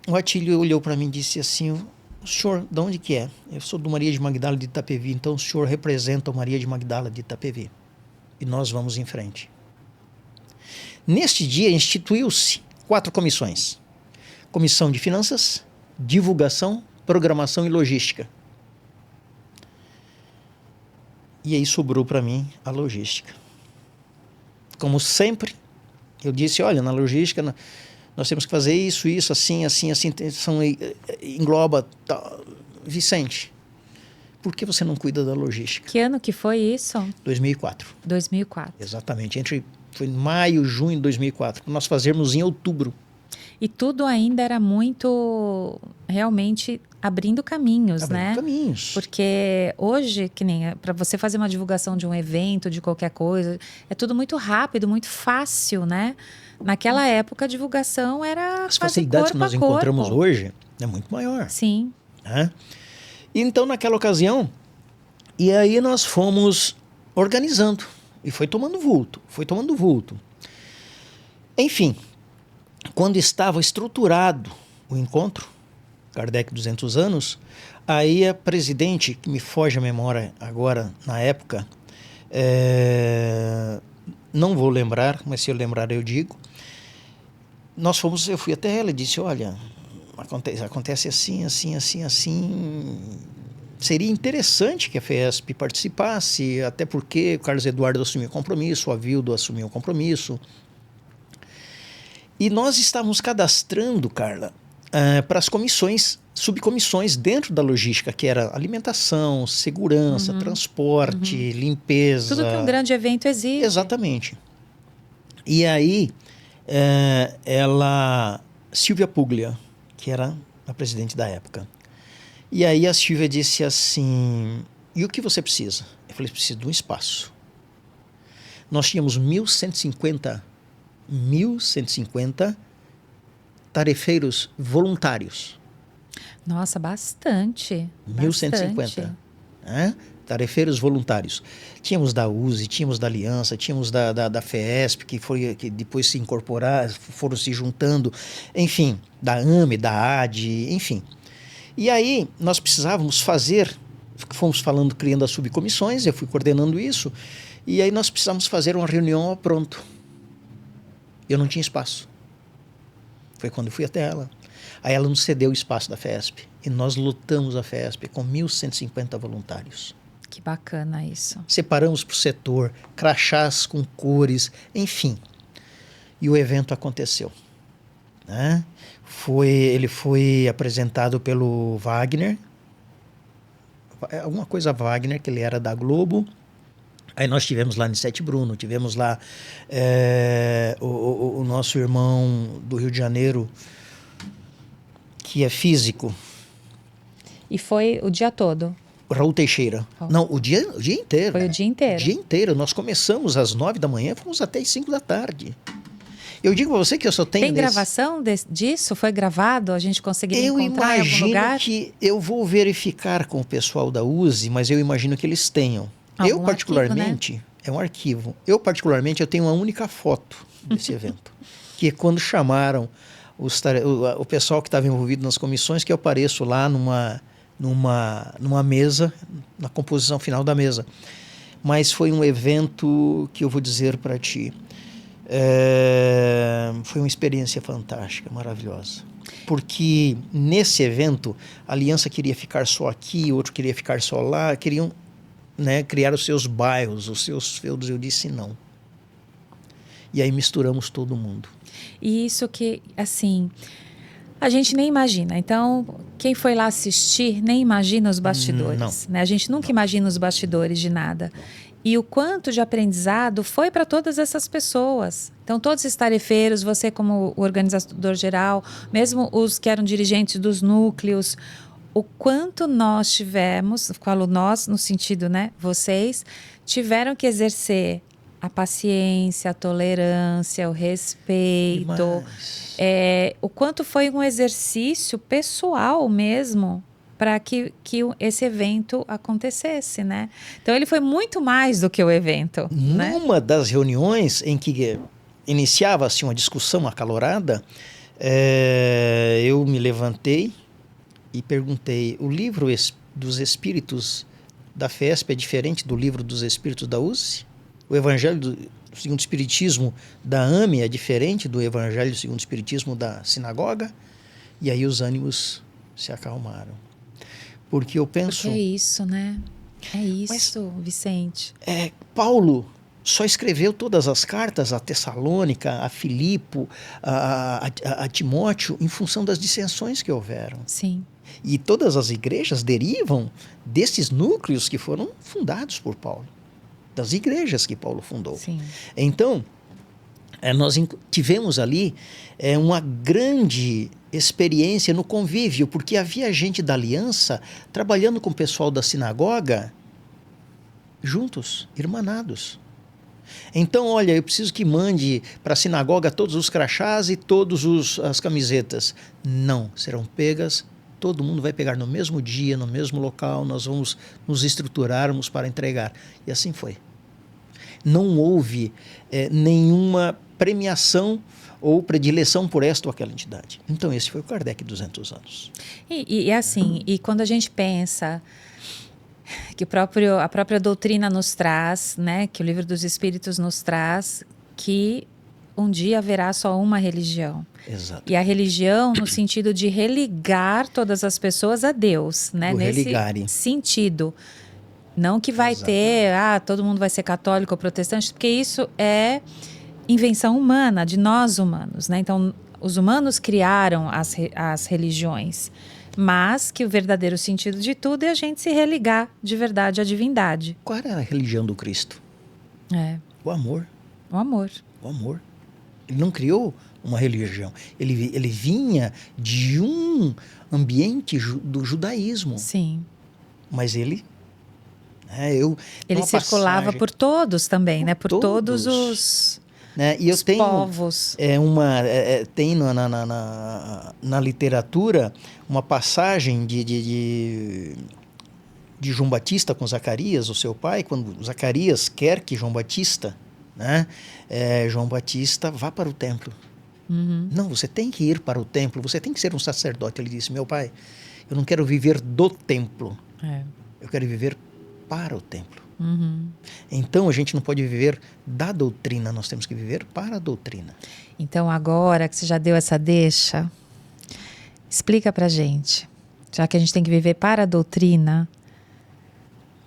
o Atílio olhou para mim e disse assim, o senhor, de onde que é? Eu sou do Maria de Magdala de Itapevi, então o senhor representa o Maria de Magdala de Itapevi. E nós vamos em frente. Neste dia instituiu-se 4 comissões. Comissão de Finanças, Divulgação, Programação e Logística. E aí sobrou para mim a logística. Como sempre, eu disse, olha, na logística nós temos que fazer isso, assim, assim, assim, engloba... Vicente, por que você não cuida da logística? Que ano que foi isso? 2004. 2004. Exatamente, foi em maio, junho de 2004, para nós fazermos em outubro. E tudo ainda era muito, realmente, abrindo caminhos, né? Abrindo caminhos. Porque hoje, que nem para você fazer uma divulgação de um evento, de qualquer coisa, é tudo muito rápido, muito fácil, né? Naquela época, a divulgação era as facilidades que nós encontramos hoje é muito maior. Sim. Então, naquela ocasião, e aí nós fomos organizando. E foi tomando vulto. Enfim, quando estava estruturado o encontro, Kardec 200 anos, aí a presidente, que me foge a memória agora, na época, não vou lembrar, mas se eu lembrar eu digo, eu fui até ela e disse, olha, acontece assim, assim, assim, assim, seria interessante que a FESP participasse, até porque o Carlos Eduardo assumiu o compromisso, o Avildo assumiu o compromisso. E nós estávamos cadastrando, Carla, para as comissões, subcomissões dentro da logística, que era alimentação, segurança, transporte, limpeza. Tudo que um grande evento exige. Exatamente. E aí, Silvia Puglia, que era a presidente da época, E aí a Silvia disse assim, e o que você precisa? Eu falei, preciso de um espaço. Nós tínhamos 1.150 tarefeiros voluntários. Nossa, bastante. 1.150. Né? Tarefeiros voluntários. Tínhamos da USE, tínhamos da Aliança, tínhamos da FESP, que depois se incorporaram, foram se juntando, enfim, da AME, da AD, enfim. E aí nós precisávamos fazer, fomos falando, criando as subcomissões, eu fui coordenando isso, e aí nós precisávamos fazer uma reunião pronto. Eu não tinha espaço. Foi quando eu fui até ela. Aí ela nos cedeu o espaço da FESP, e nós lotamos a FESP com 1.150 voluntários. Que bacana isso. Separamos por setor, crachás com cores, enfim. E o evento aconteceu. Né? Ele foi apresentado pelo Wagner, alguma coisa Wagner, que ele era da Globo. Aí nós tivemos lá Nissete Bruno, tivemos lá o nosso irmão do Rio de Janeiro, que é físico. E foi o dia todo? Raul Teixeira. Oh. Não, o dia inteiro. Foi o dia inteiro? O dia inteiro. Nós começamos às 9 da manhã, fomos até às 5 da tarde. Eu digo para você que eu só tenho... Tem gravação disso? Foi gravado? A gente conseguiria encontrar em algum lugar? Eu imagino que eu vou verificar com o pessoal da USE, mas eu imagino que eles tenham. Eu particularmente... Arquivo, né? É um arquivo. Eu particularmente, eu tenho uma única foto desse evento. Que é quando chamaram o pessoal que estava envolvido nas comissões, que eu apareço lá numa mesa, na composição final da mesa. Mas foi um evento que eu vou dizer para ti, foi uma experiência fantástica, maravilhosa. Porque nesse evento, a Aliança queria ficar só aqui, outro queria ficar só lá, queriam, né, criar os seus bairros, os seus feudos. Eu disse não. E aí misturamos todo mundo. E isso que, assim... A gente nem imagina. Então, quem foi lá assistir nem imagina os bastidores. Né? A gente nunca imagina os bastidores de nada. E o quanto de aprendizado foi para todas essas pessoas. Então, todos esses tarefeiros, você como organizador geral, mesmo os que eram dirigentes dos núcleos, o quanto nós tivemos, falo nós no sentido, né, vocês, tiveram que exercer a paciência, a tolerância, o respeito. O quanto foi um exercício pessoal mesmo para que esse evento acontecesse, né? Então, ele foi muito mais do que o evento. Numa das reuniões em que iniciava-se uma discussão acalorada, eu me levantei e perguntei, o livro dos Espíritos da FESP é diferente do livro dos Espíritos da USE? O Evangelho segundo o Espiritismo da AME é diferente do Evangelho segundo o Espiritismo da Sinagoga? E aí os ânimos se acalmaram. Porque eu penso... Porque é isso, né? É isso, Vicente. Paulo só escreveu todas as cartas a Tessalônica, a Filipo, a Timóteo, em função das dissensões que houveram. Sim. E todas as igrejas derivam desses núcleos que foram fundados por Paulo. Das igrejas que Paulo fundou. Sim. Então, nós tivemos ali uma grande experiência no convívio, porque havia gente da Aliança trabalhando com o pessoal da sinagoga juntos, irmanados. Então, olha, eu preciso que mande para a sinagoga todos os crachás e todas as camisetas. Não, serão pegas, todo mundo vai pegar no mesmo dia, no mesmo local, nós vamos nos estruturarmos para entregar. E assim foi. Não houve nenhuma premiação ou predileção por esta ou aquela entidade. Então, esse foi o Kardec 200 anos. E assim, e quando a gente pensa que a própria doutrina nos traz, né, que o Livro dos Espíritos nos traz, que um dia haverá só uma religião. Exato. E a religião no sentido de religar todas as pessoas a Deus, né? Nesse sentido. Não que vai ter, todo mundo vai ser católico ou protestante, porque isso é invenção humana, de nós humanos, né? Então, os humanos criaram as religiões, mas que o verdadeiro sentido de tudo é a gente se religar de verdade à divindade. Qual era a religião do Cristo? O amor. O amor. O amor. Ele não criou uma religião. Ele vinha de um ambiente do judaísmo. Sim. Mas ele circulava por todos também, né? Por todos os, né? E os povos. Tem na literatura uma passagem de João Batista com Zacarias, o seu pai, quando Zacarias quer que João Batista, né? João Batista vá para o templo. Uhum. Não, você tem que ir para o templo, você tem que ser um sacerdote. Ele disse, meu pai, eu não quero viver do templo, eu quero viver para o templo. Uhum. Então a gente não pode viver da doutrina, nós temos que viver para a doutrina. Então agora que você já deu essa deixa, explica pra gente, já que a gente tem que viver para a doutrina,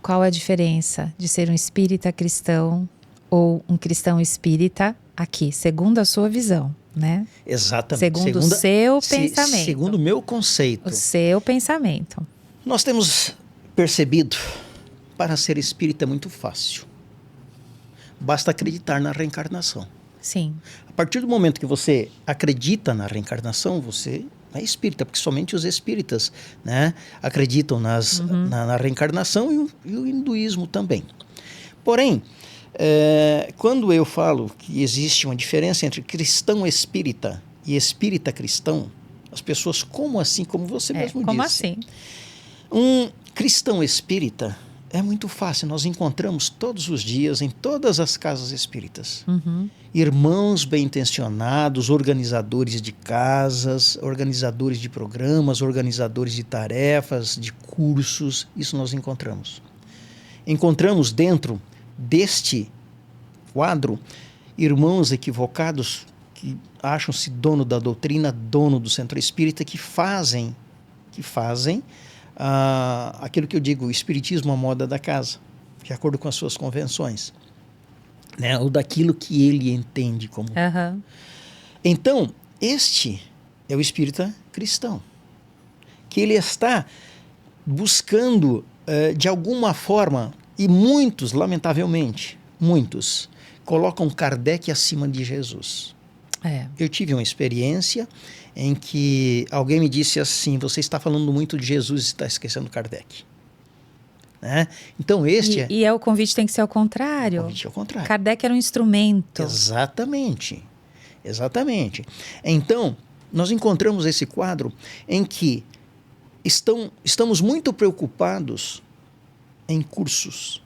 qual é a diferença de ser um espírita cristão ou um cristão espírita aqui, segundo a sua visão, né? Exatamente. Segundo o seu pensamento. Segundo o meu conceito. O seu pensamento. Nós temos percebido, para ser espírita é muito fácil. Basta acreditar na reencarnação. Sim. A partir do momento que você acredita na reencarnação, você é espírita, porque somente os espíritas, né, acreditam na reencarnação e o hinduísmo também. Porém, quando eu falo que existe uma diferença entre cristão espírita e espírita cristão, as pessoas, como assim? Como você mesmo disse. Como assim? Um cristão espírita é muito fácil, nós encontramos todos os dias em todas as casas espíritas. Uhum. Irmãos bem-intencionados, organizadores de casas, organizadores de programas, organizadores de tarefas, de cursos, isso nós encontramos. Encontramos dentro deste quadro irmãos equivocados que acham-se dono da doutrina, dono do centro espírita, que fazem aquilo que eu digo, o espiritismo à moda da casa, de acordo com as suas convenções, né? Ou daquilo que ele entende como. Uhum. Então, este é o espírita cristão, que ele está buscando, de alguma forma, e muitos, lamentavelmente, muitos, colocam Kardec acima de Jesus. Eu tive uma experiência em que alguém me disse assim, você está falando muito de Jesus e está esquecendo Kardec. Né? Então E o convite tem que ser ao contrário. O convite é ao contrário. Kardec era um instrumento. Exatamente. Então, nós encontramos esse quadro em que estamos muito preocupados em cursos.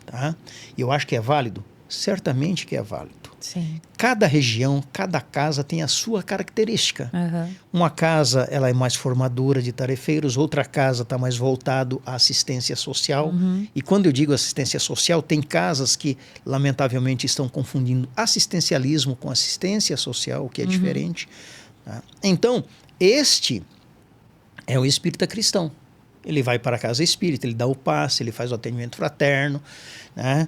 Tá? E eu acho que é válido? Certamente que é válido. Sim. Cada região, cada casa tem a sua característica. Uhum. Uma casa ela é mais formadora de tarefeiros, outra casa está mais voltado à assistência social. Uhum. E quando eu digo assistência social, tem casas que, lamentavelmente, estão confundindo assistencialismo com assistência social, o que é diferente. Tá? Então, este é o espírita cristão. Ele vai para a casa espírita, ele dá o passe, ele faz o atendimento fraterno, né?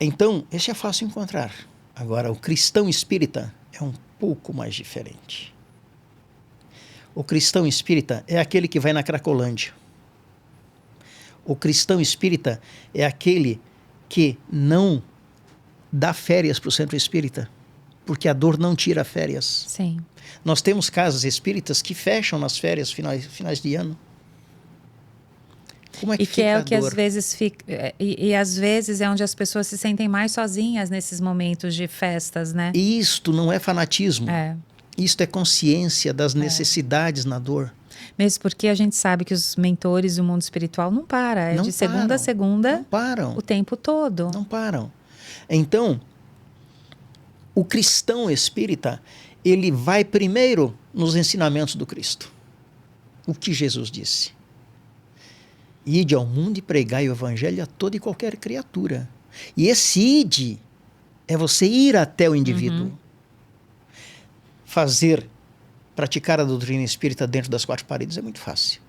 Então, esse é fácil encontrar. Agora, o cristão espírita é um pouco mais diferente. O cristão espírita é aquele que vai na Cracolândia. O cristão espírita é aquele que não dá férias para o centro espírita, porque a dor não tira férias. Sim. Nós temos casas espíritas que fecham nas férias finais de ano. Como é que é o que às vezes fica, e às vezes é onde as pessoas se sentem mais sozinhas nesses momentos de festas, né? Isto não é fanatismo. Isto é consciência das necessidades na dor. Mesmo porque a gente sabe que os mentores do mundo espiritual não param. Não de segunda a segunda. Não param. O tempo todo. Não param. Então, o cristão espírita, ele vai primeiro nos ensinamentos do Cristo. O que Jesus disse. Ide ao mundo e pregai o evangelho a toda e qualquer criatura. E esse ide é você ir até o indivíduo. Praticar a doutrina espírita dentro das quatro paredes é muito fácil.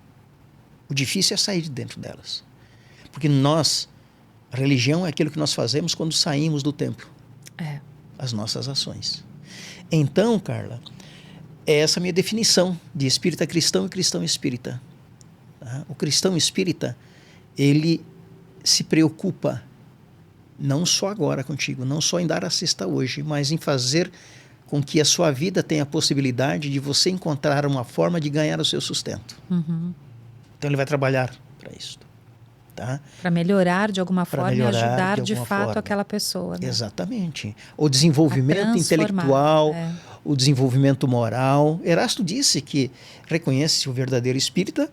O difícil é sair de dentro delas. Porque a religião é aquilo que nós fazemos quando saímos do templo. As nossas ações. Então, Carla, é essa a minha definição de espírita cristão e cristão espírita. O cristão espírita, ele se preocupa não só agora contigo, não só em dar assista hoje, mas em fazer com que a sua vida tenha a possibilidade de você encontrar uma forma de ganhar o seu sustento. Então ele vai trabalhar para isso. Tá? Para melhorar de alguma forma e ajudar de fato aquela pessoa. Né? Exatamente. O desenvolvimento intelectual, o desenvolvimento moral. Erasto disse que reconhece o verdadeiro espírita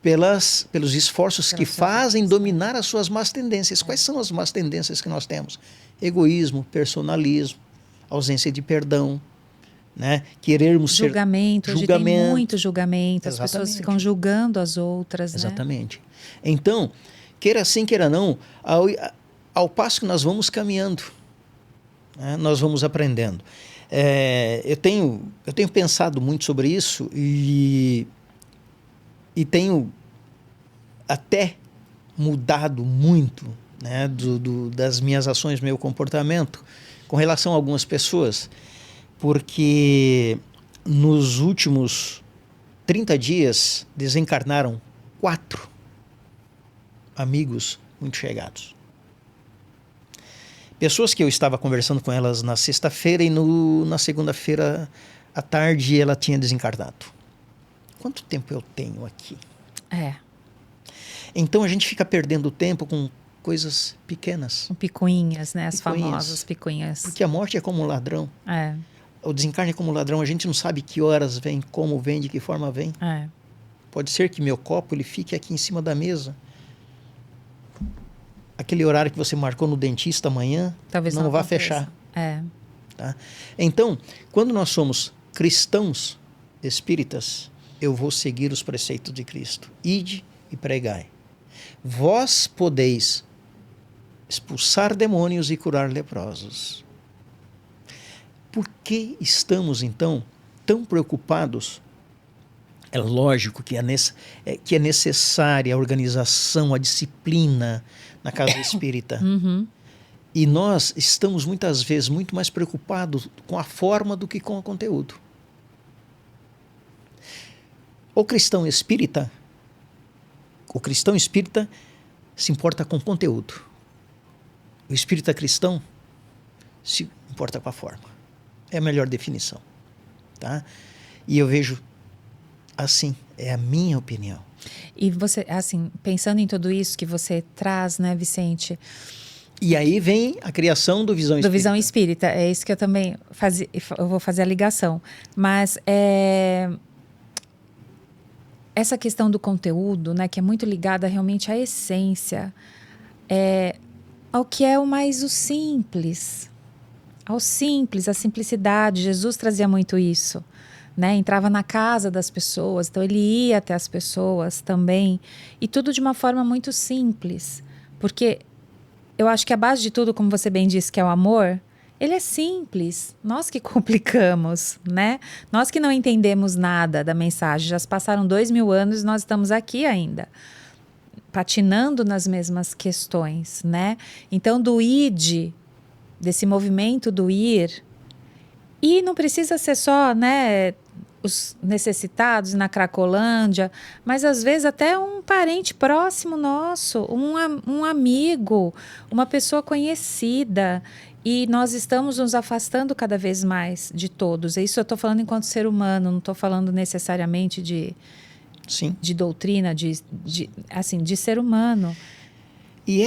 pelos esforços que fazem dominar as suas más tendências. Quais são as más tendências que nós temos? Egoísmo, personalismo, ausência de perdão, né? Querermos julgamento. Hoje tem muito julgamento. As pessoas ficam julgando as outras. Exatamente. Né? Então, queira sim, queira não, ao passo que nós vamos caminhando, né? Nós vamos aprendendo. Eu tenho pensado muito sobre isso e tenho até mudado muito, né, das minhas ações, meu comportamento com relação a algumas pessoas, porque nos últimos 30 dias desencarnaram 4 amigos muito chegados. Pessoas que eu estava conversando com elas na sexta-feira e na segunda-feira à tarde ela tinha desencarnado. Quanto tempo eu tenho aqui? Então a gente fica perdendo tempo com coisas pequenas. Com picuinhas, né? As famosas picuinhas. Porque a morte é como um ladrão. O desencarne é como um ladrão. A gente não sabe que horas vem, como vem, de que forma vem. Pode ser que meu copo ele fique aqui em cima da mesa. Aquele horário que você marcou no dentista amanhã, talvez não vá fechar. Tá? Então, quando nós somos cristãos espíritas, eu vou seguir os preceitos de Cristo. Ide e pregai. Vós podeis expulsar demônios e curar leprosos. Por que estamos, então, tão preocupados? É lógico que é necessária a organização, a disciplina na casa espírita. E nós estamos, muitas vezes, muito mais preocupados com a forma do que com o conteúdo. O cristão espírita se importa com o conteúdo. O espírita cristão se importa com a forma. É a melhor definição. Tá? E eu vejo assim, é a minha opinião. E você, assim, pensando em tudo isso que você traz, né, Vicente? E aí vem a criação do Visão Espírita. Do Visão Espírita, é isso que eu também eu vou fazer a ligação. Mas essa questão do conteúdo, né, que é muito ligada realmente à essência, ao que é o simples, ao simples, à simplicidade. Jesus trazia muito isso, né? Entrava na casa das pessoas, então ele ia até as pessoas também, e tudo de uma forma muito simples, porque eu acho que a base de tudo, como você bem disse, que é o amor, ele é simples. Nós que complicamos, né? Nós que não entendemos nada da mensagem. Já se passaram 2000 anos e nós estamos aqui ainda, patinando nas mesmas questões, né? Então, do id, desse movimento do ir, e não precisa ser só, né, os necessitados na Cracolândia, mas às vezes até um parente próximo nosso, um amigo, uma pessoa conhecida. E nós estamos nos afastando cada vez mais de todos. Isso eu estou falando enquanto ser humano, não estou falando necessariamente de doutrina, de ser humano. E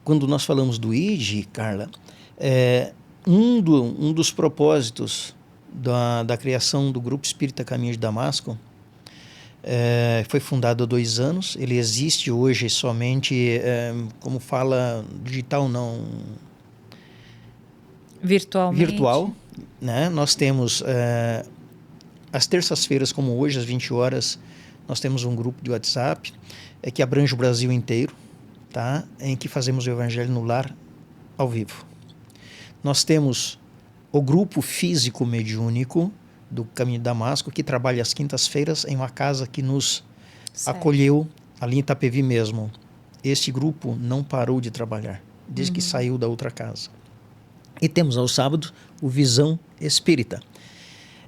quando nós falamos do ID, Carla, um dos propósitos da criação do Grupo Espírita Caminho de Damasco foi fundado há 2 anos. Ele existe hoje somente, como fala, digital não... Virtual, né? Nós temos às terças-feiras, como hoje, às 20 horas, nós temos um grupo de WhatsApp que abrange o Brasil inteiro, tá? Em que fazemos o Evangelho no Lar ao vivo. Nós temos o grupo físico mediúnico do Caminho de Damasco, que trabalha às quintas-feiras em uma casa que nos acolheu ali em Itapevi mesmo. Este grupo não parou de trabalhar desde que saiu da outra casa. E temos aos sábados o Visão Espírita.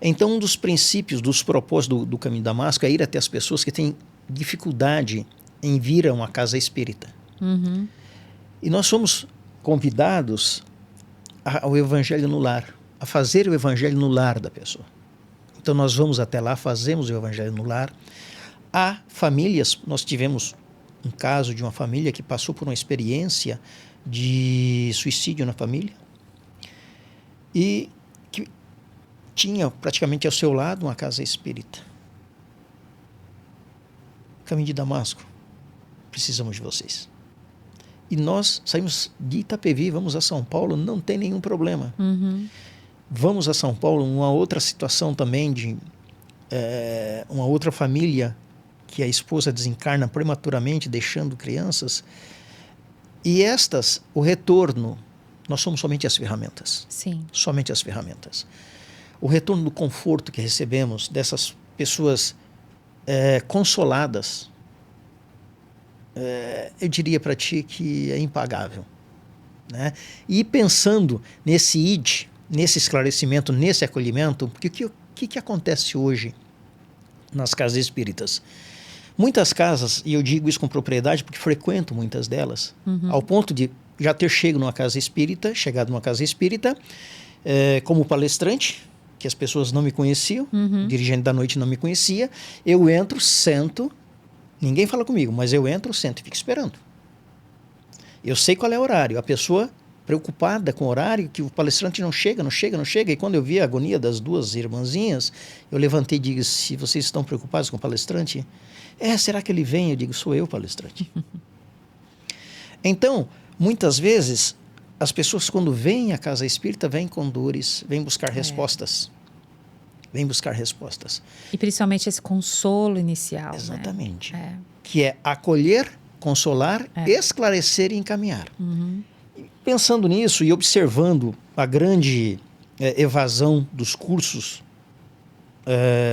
Então, um dos princípios, dos propósitos do Caminho de Damasco é ir até as pessoas que têm dificuldade em vir a uma casa espírita. E nós somos convidados ao evangelho no lar, a fazer o evangelho no lar da pessoa. Então nós vamos até lá, fazemos o evangelho no lar. Há famílias, nós tivemos um caso de uma família que passou por uma experiência de suicídio na família e que tinha praticamente ao seu lado uma casa espírita. Caminho de Damasco, precisamos de vocês. E nós saímos de Itapevi, vamos a São Paulo, não tem nenhum problema. Vamos a São Paulo, uma outra situação também de uma outra família que a esposa desencarna prematuramente, deixando crianças. E o retorno, nós somos somente as ferramentas. Sim. Somente as ferramentas. O retorno do conforto que recebemos dessas pessoas consoladas, eu diria para ti que é impagável, né? E pensando nesse id, nesse esclarecimento, nesse acolhimento, porque o que acontece hoje nas casas espíritas? Muitas casas, e eu digo isso com propriedade porque frequento muitas delas, ao ponto de já ter chegado numa casa espírita, como palestrante, que as pessoas não me conheciam, o dirigente da noite não me conhecia, eu entro, sento, ninguém fala comigo, mas eu entro, sento e fico esperando. Eu sei qual é o horário, a pessoa preocupada com o horário, que o palestrante não chega, e quando eu vi a agonia das duas irmãzinhas, eu levantei e digo, se vocês estão preocupados com o palestrante, será que ele vem? Eu digo, sou eu, palestrante. Então, muitas vezes, as pessoas quando vêm à casa espírita, vêm com dores, vêm buscar respostas. Vêm buscar respostas. E principalmente esse consolo inicial. Exatamente. Né? Que é acolher, consolar, esclarecer e encaminhar. Pensando nisso e observando a grande evasão dos cursos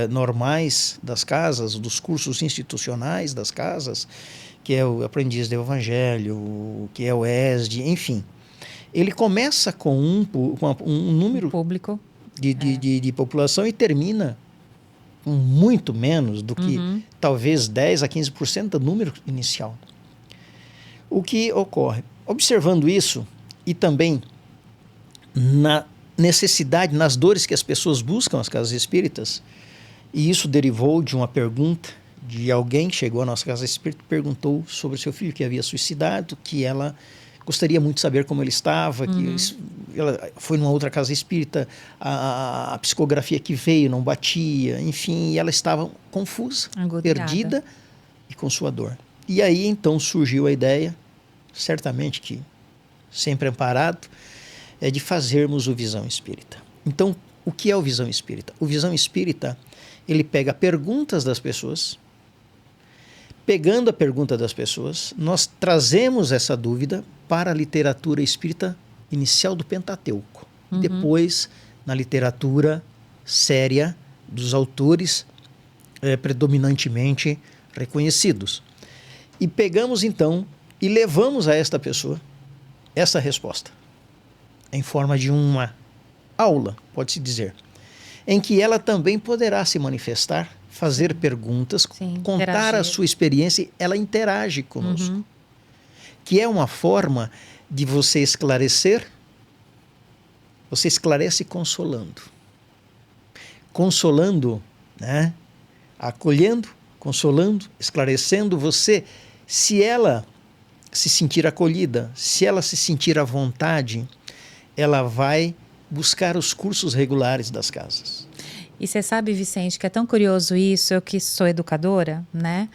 normais das casas, dos cursos institucionais das casas, que é o Aprendiz do Evangelho, que é o ESD, enfim. Ele começa com um número público de população e termina com muito menos do que talvez 10 a 15% do número inicial. O que ocorre? Observando isso e também na necessidade, nas dores que as pessoas buscam as casas espíritas, e isso derivou de uma pergunta de alguém que chegou à nossa casa espírita e perguntou sobre o seu filho que havia suicidado, que ela gostaria muito de saber como ele estava, que ela foi numa outra casa espírita, a psicografia que veio não batia, enfim, e ela estava confusa, perdida e com sua dor. E aí então surgiu a ideia, certamente que sempre amparado, de fazermos o Visão Espírita. Então, o que é o Visão Espírita? O Visão Espírita, ele pega perguntas das pessoas, pegando a pergunta das pessoas, nós trazemos essa dúvida para a literatura espírita inicial do Pentateuco. Depois, na literatura séria dos autores predominantemente reconhecidos. E pegamos, então, e levamos a esta pessoa essa resposta, em forma de uma aula, pode-se dizer, em que ela também poderá se manifestar, fazer perguntas, contar interagir. A sua experiência, ela interage conosco. Que é uma forma de você esclarecer, você esclarece consolando. Consolando, né? Acolhendo, consolando, esclarecendo você, se ela se sentir acolhida, se ela se sentir à vontade, ela vai buscar os cursos regulares das casas. E você sabe, Vicente, que é tão curioso isso, eu que sou educadora, né?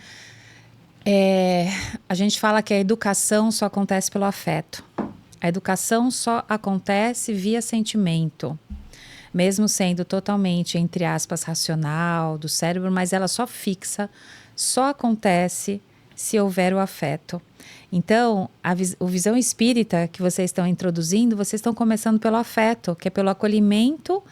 A gente fala que a educação só acontece pelo afeto. A educação só acontece via sentimento. Mesmo sendo totalmente, entre aspas, racional, do cérebro, mas ela só fixa, só acontece se houver o afeto. Então, o Visão Espírita que vocês estão introduzindo, vocês estão começando pelo afeto, que é pelo acolhimento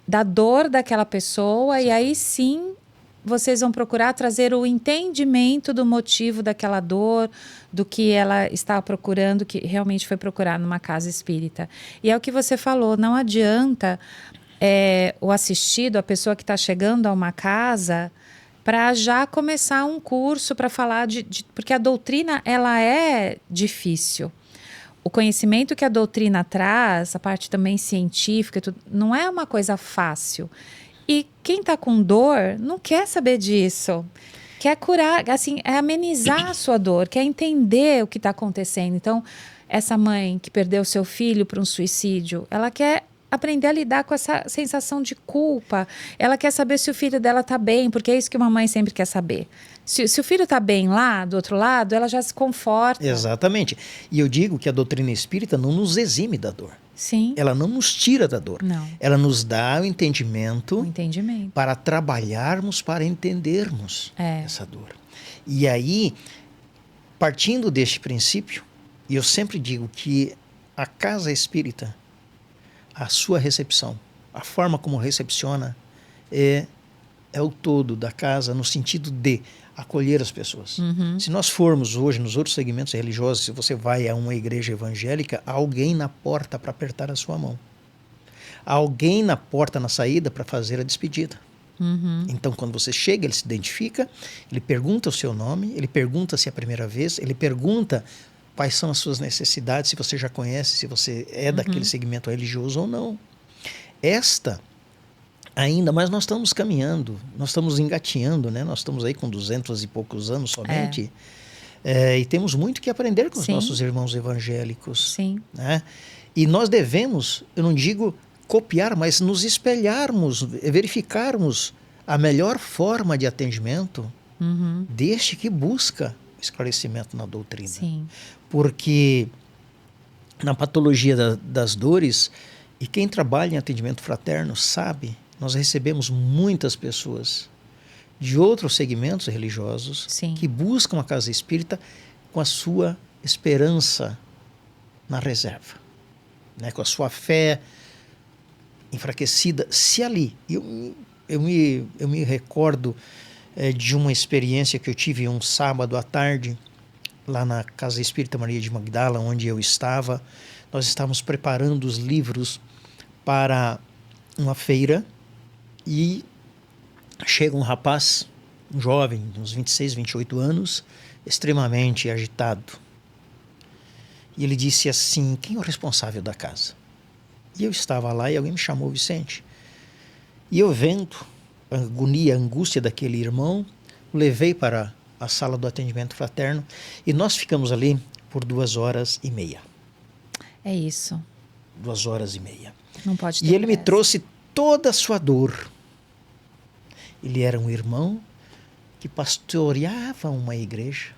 da dor daquela pessoa, sim. E aí sim vocês vão procurar trazer o entendimento do motivo daquela dor, do que ela está procurando, que realmente foi procurar numa casa espírita. E é o que você falou, não adianta o assistido, a pessoa que está chegando a uma casa, para já começar um curso para falar porque a doutrina ela é difícil. o conhecimento que a doutrina traz, a parte também científica, não é uma coisa fácil. E quem está com dor não quer saber disso. Quer curar, assim, é amenizar a sua dor, quer entender o que está acontecendo. Então, essa mãe que perdeu seu filho para um suicídio, ela quer aprender a lidar com essa sensação de culpa. Ela quer saber se o filho dela está bem, porque é isso que uma mãe sempre quer saber. Se o filho está bem lá, do outro lado, ela já se conforta. Exatamente. E eu digo que a doutrina espírita não nos exime da dor. Sim. Ela não nos tira da dor. Não. Ela nos dá o entendimento, entendimento para trabalharmos, para entendermos essa dor. E aí, partindo deste princípio, e eu sempre digo que a casa espírita, a sua recepção, a forma como recepciona é o todo da casa, no sentido de acolher as pessoas. Se nós formos hoje nos outros segmentos religiosos, se você vai a uma igreja evangélica, há alguém na porta para apertar a sua mão. Há alguém na porta, na saída, para fazer a despedida. Então, quando você chega, ele se identifica, ele pergunta o seu nome, ele pergunta se é a primeira vez, ele pergunta quais são as suas necessidades, se você já conhece, se você é daquele segmento religioso ou não. Ainda, mas nós estamos caminhando, nós estamos engatinhando, né? Nós estamos aí com 200 e poucos anos somente, e temos muito que aprender com os nossos irmãos evangélicos. Sim. Né? E nós devemos, eu não digo copiar, mas nos espelharmos, verificarmos a melhor forma de atendimento deste que busca esclarecimento na doutrina. Sim. Porque na patologia das dores, e quem trabalha em atendimento fraterno sabe, nós recebemos muitas pessoas de outros segmentos religiosos que buscam a casa espírita com a sua esperança na reserva, né? Com a sua fé enfraquecida. Se ali, eu me recordo de uma experiência que eu tive um sábado à tarde, lá na Casa Espírita Maria de Magdala, onde eu estava. Nós estávamos preparando os livros para uma feira e chega um rapaz, um jovem, uns 26, 28 anos, extremamente agitado. E ele disse assim: quem é o responsável da casa? E eu estava lá e alguém me chamou, Vicente. E eu vendo a agonia, a angústia daquele irmão, o levei para a sala do atendimento fraterno e nós ficamos ali por 2h30. É isso. 2h30. Não pode ter E ele me pressa. trouxe toda a sua dor. Ele era um irmão que pastoreava uma igreja.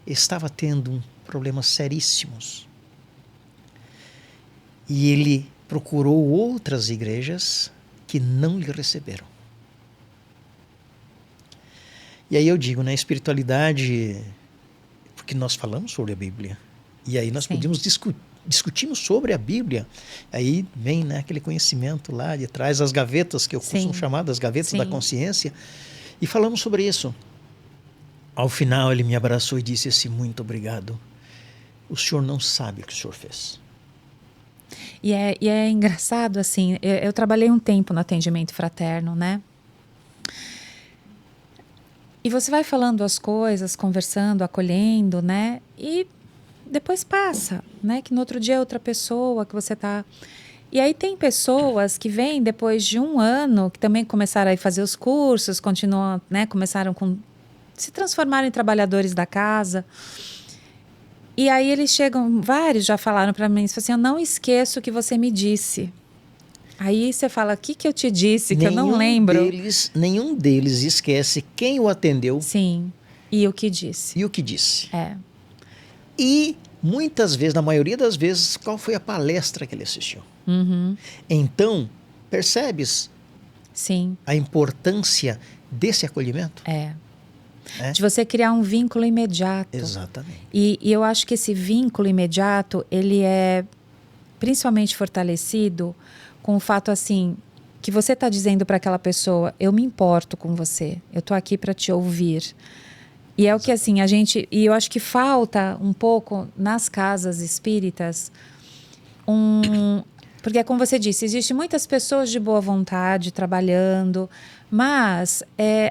Estava tendo problemas seríssimos. E ele procurou outras igrejas que não lhe receberam. E aí eu digo, na espiritualidade, porque nós falamos sobre a Bíblia. E aí nós podíamos discutimos sobre a Bíblia. Aí vem, né, aquele conhecimento lá de trás, as gavetas, que eu costumo chamar das gavetas da consciência. E falamos sobre isso. Ao final ele me abraçou e disse assim: muito obrigado. O senhor não sabe o que o senhor fez. E é engraçado, assim, eu trabalhei um tempo no atendimento fraterno, né? E você vai falando as coisas, conversando, acolhendo, né? E depois passa, né? Que no outro dia é outra pessoa que você tá... E aí tem pessoas que vêm depois de um ano, que também começaram a fazer os cursos, continuam, né? Se transformaram em trabalhadores da casa. E aí eles chegam, vários já falaram para mim, assim: eu não esqueço o que você me disse. Aí você fala: o que eu te disse, que eu não lembro. Nenhum deles esquece quem o atendeu. Sim, e o que disse. E o que disse. E muitas vezes, na maioria das vezes, qual foi a palestra que ele assistiu. Então, percebes a importância desse acolhimento? De você criar um vínculo imediato. Exatamente. E eu acho que esse vínculo imediato, ele é principalmente fortalecido com o fato, assim, que você está dizendo para aquela pessoa: eu me importo com você, eu estou aqui para te ouvir. E é o que, assim, e eu acho que falta um pouco nas casas espíritas porque é como você disse, existem muitas pessoas de boa vontade trabalhando, Mas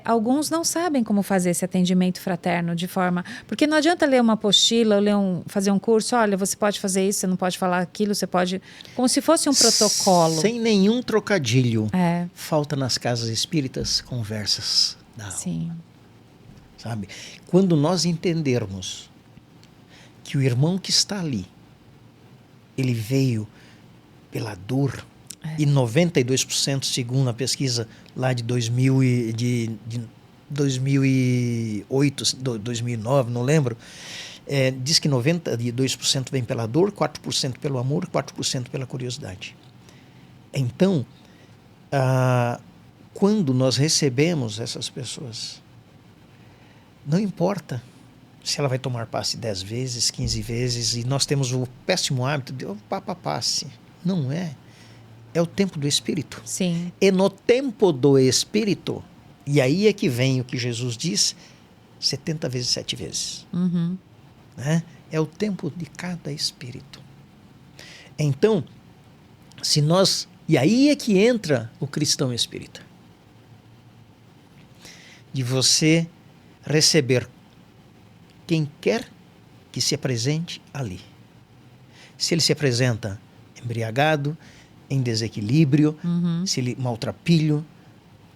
alguns não sabem como fazer esse atendimento fraterno de forma... Porque não adianta ler uma apostila ou fazer um curso. Olha, você pode fazer isso, você não pode falar aquilo, você pode... Como se fosse um protocolo. Sem nenhum trocadilho. Falta nas casas espíritas conversas da alma. Sim. Sabe? Quando nós entendermos que o irmão que está ali, ele veio pela dor, e 92%, segundo a pesquisa lá de 2008, 2009, não lembro, diz que 92% vem pela dor, 4% pelo amor, 4% pela curiosidade. Então, quando nós recebemos essas pessoas, não importa se ela vai tomar passe 10 vezes, 15 vezes, e nós temos o péssimo hábito de passe. Não é. É o tempo do Espírito. Sim. E no tempo do Espírito, e aí é que vem o que Jesus diz, 70 vezes, 7 vezes. Uhum. Né? É o tempo de cada Espírito. Então, se nós... E aí é que entra o cristão espírita. De você receber quem quer que se apresente ali. Se ele se apresenta embriagado, em desequilíbrio, se ele maltrapilho,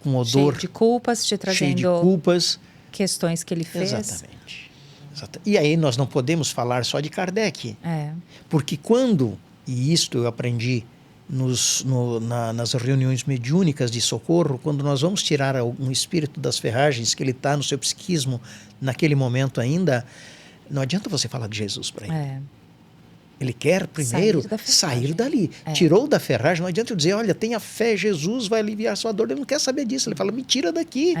com odor... Cheio de culpas, te trazendo... Cheio de culpas. Questões que ele fez. Exatamente. E aí nós não podemos falar só de Kardec. Porque quando, e isto eu aprendi nas reuniões mediúnicas de socorro, quando nós vamos tirar um espírito das ferragens, que ele está no seu psiquismo naquele momento ainda, não adianta você falar de Jesus para ele. Ele quer primeiro sair dali. Tirou da ferragem, não adianta eu dizer, olha, tenha fé, Jesus vai aliviar a sua dor. Ele não quer saber disso. Ele fala, me tira daqui.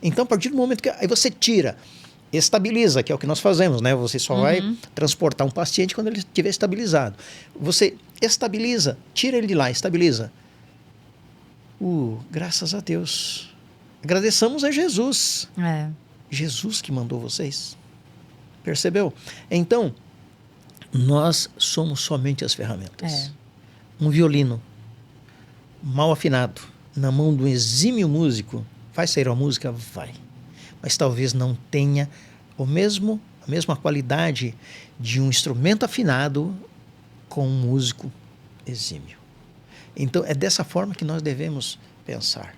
Então, a partir do momento que... Aí você tira, estabiliza, que é o que nós fazemos, né? Você só vai transportar um paciente quando ele estiver estabilizado. Você estabiliza, tira ele de lá, estabiliza. Graças a Deus. Agradeçamos a Jesus. Jesus que mandou vocês. Percebeu? Então... Nós somos somente as ferramentas. Um violino mal afinado na mão de um exímio músico vai sair uma música? Vai. Mas talvez não tenha a mesma qualidade de um instrumento afinado com um músico exímio. Então é dessa forma que nós devemos pensar.